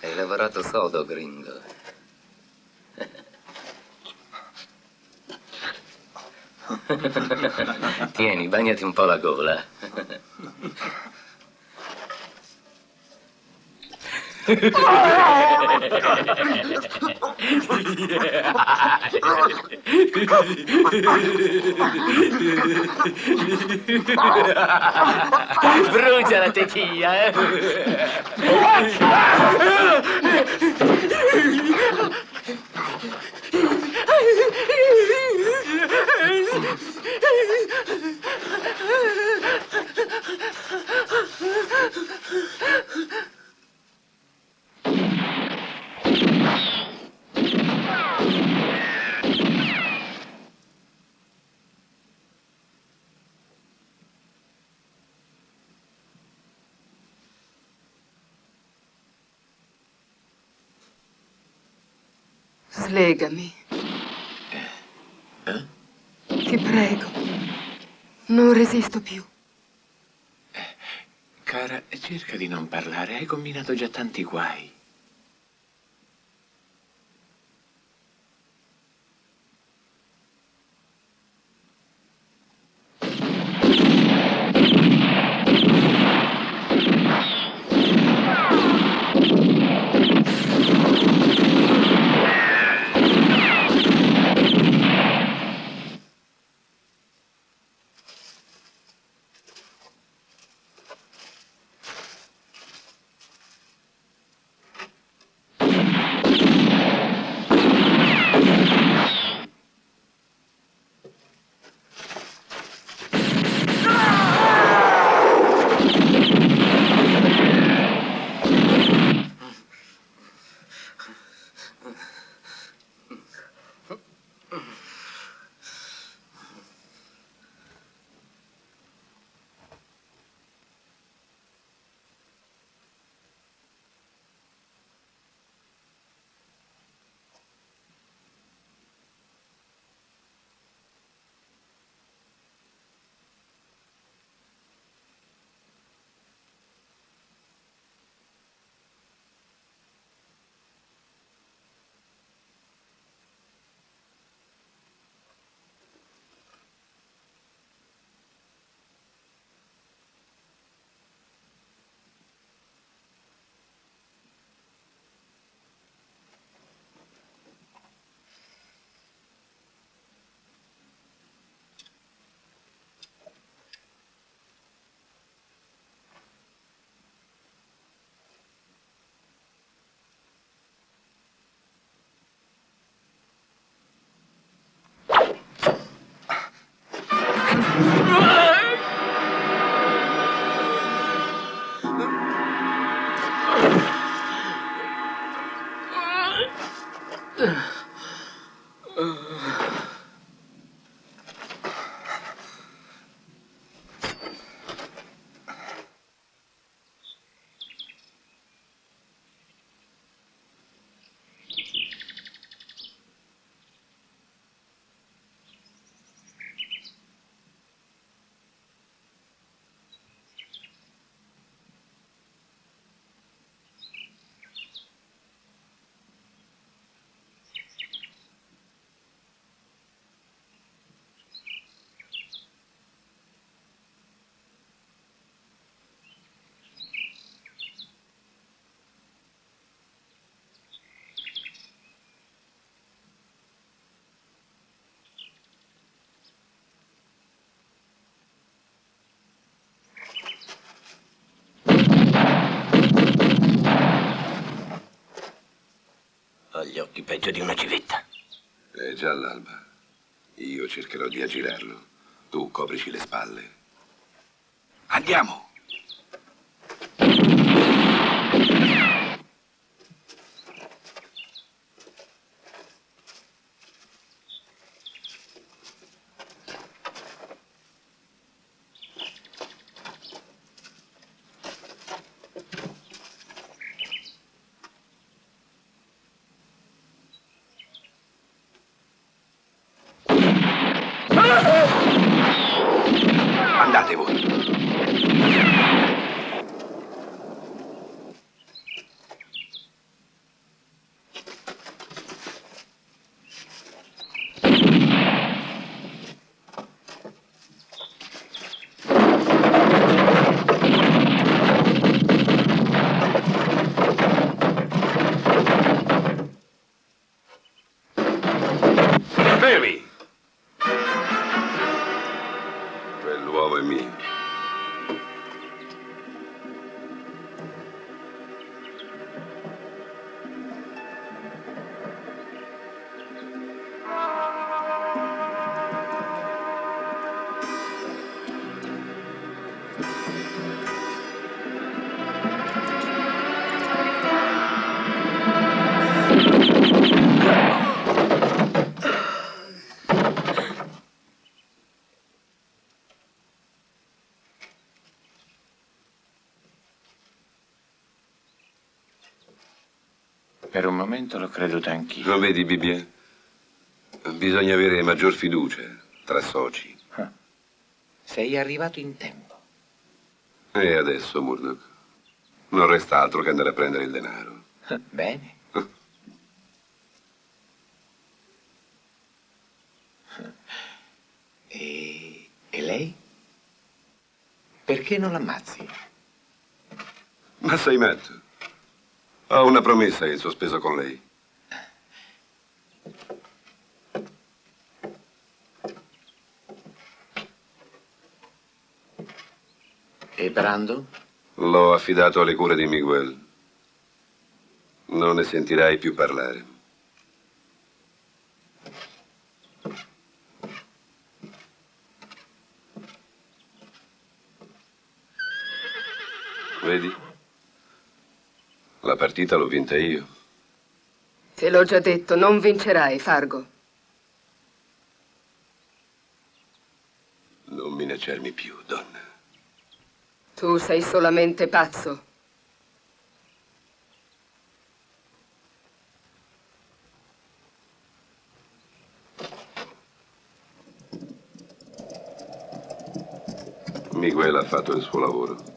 Hai lavorato sodo, gringo. Tieni, bagnati un po' la gola. Brucia la tequila, eh? Slegami. Ti prego. Non resisto più. Cara, cerca di non parlare. Hai combinato già tanti guai. Ho gli occhi peggio di una civetta. È già l'alba. Io cercherò di aggirarlo. Tu coprici le spalle. Andiamo! Andate voi. Fermi! Quell'uomo è mio. Per un momento l'ho creduto anch'io. Lo vedi, Bibien? Bisogna avere maggior fiducia tra soci. Sei arrivato in tempo. E adesso, Murdoch? Non resta altro che andare a prendere il denaro. Bene. E lei? Perché non l'ammazzi? Ma sei matto? Ho una promessa in sospeso con lei. E Brando? L'ho affidato alle cure di Miguel. Non ne sentirai più parlare. Vedi? La partita l'ho vinta io. Te l'ho già detto, non vincerai, Fargo. Non minacciarmi più, donna. Tu sei solamente pazzo. Miguel ha fatto il suo lavoro.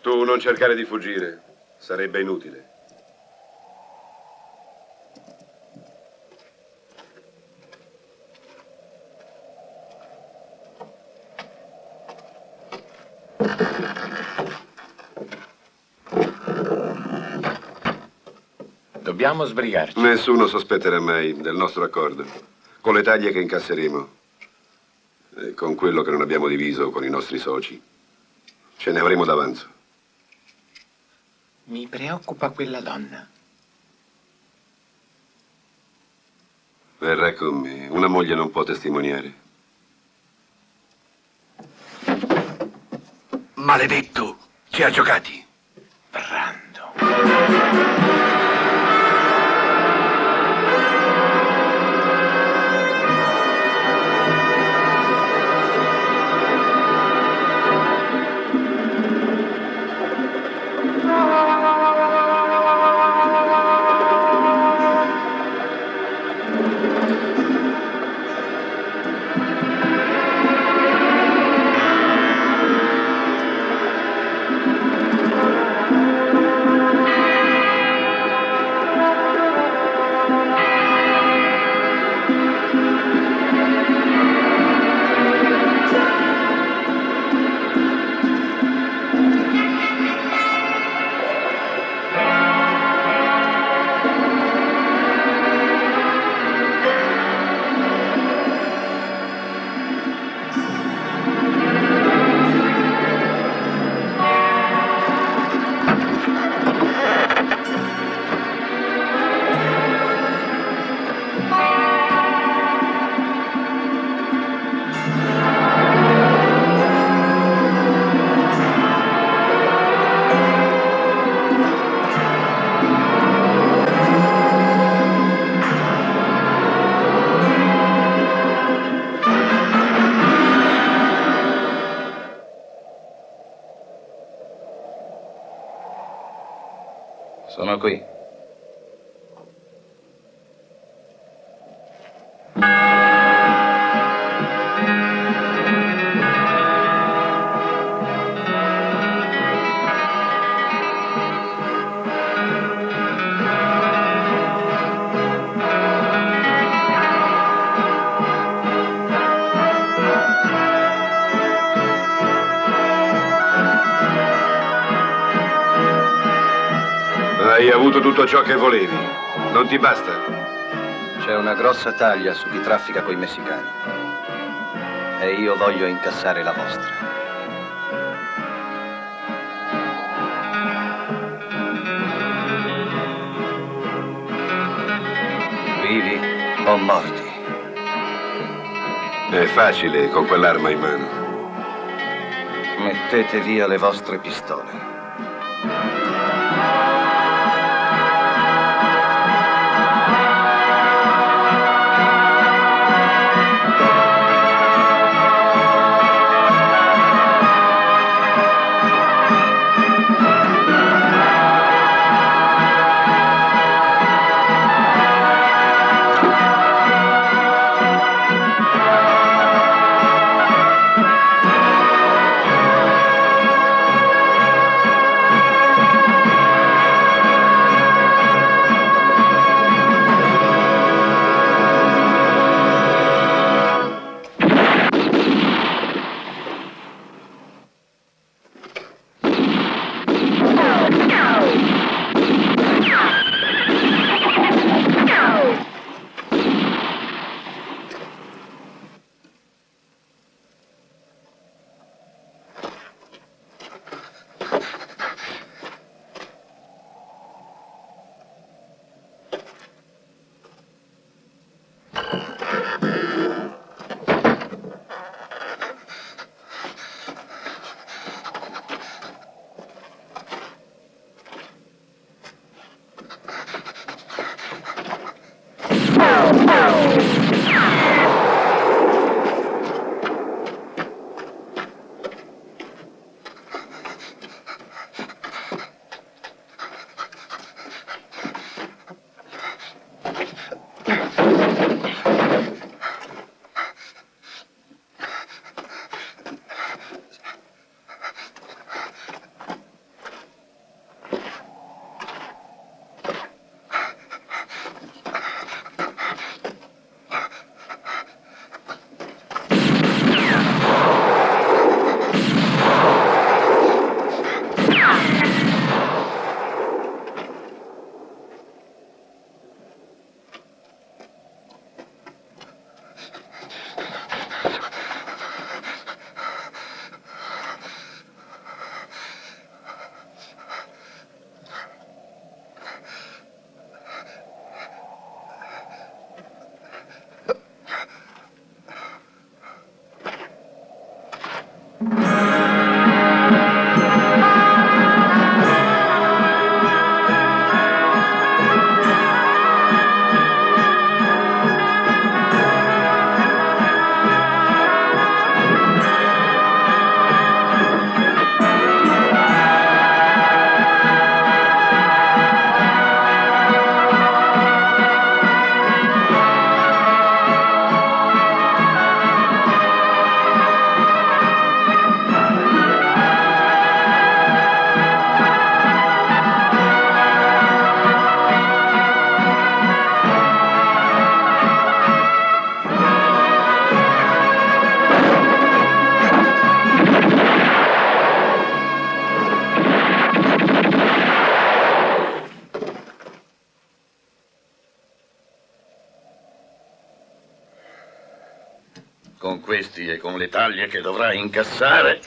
Tu non cercare di fuggire, sarebbe inutile. Dobbiamo sbrigarci. Nessuno sospetterà mai del nostro accordo. Con le taglie che incasseremo e con quello che non abbiamo diviso con i nostri soci, ce ne avremo d'avanzo. Mi preoccupa quella donna. Verrà con me. Una moglie non può testimoniare. Maledetto! Ci ha giocati. Sono qui. Hai avuto tutto ciò che volevi. Non ti basta? C'è una grossa taglia su chi traffica coi messicani. E io voglio incassare la vostra. Vivi o morti? È facile con quell'arma in mano. Mettete via le vostre pistole. con questi e con le taglie che dovrai incassare,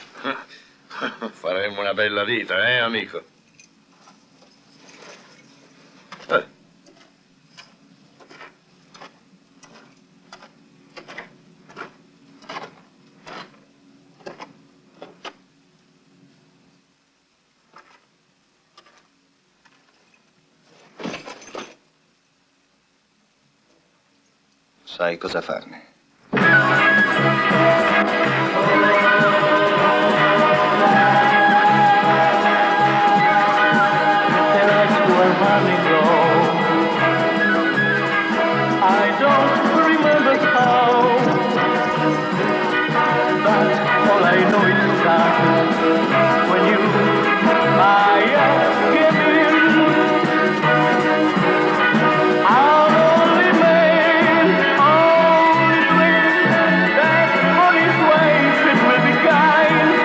faremo una bella vita, amico? Sai cosa farne. I don't remember how, but all I know is that when you gave in, I'll only make that on his way it will be kind.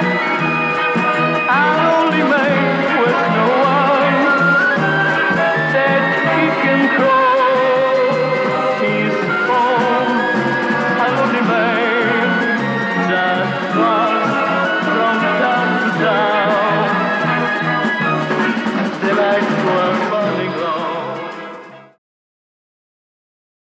I'll only make with no one that he can call his own. I'll only make just one from town to town. The lights were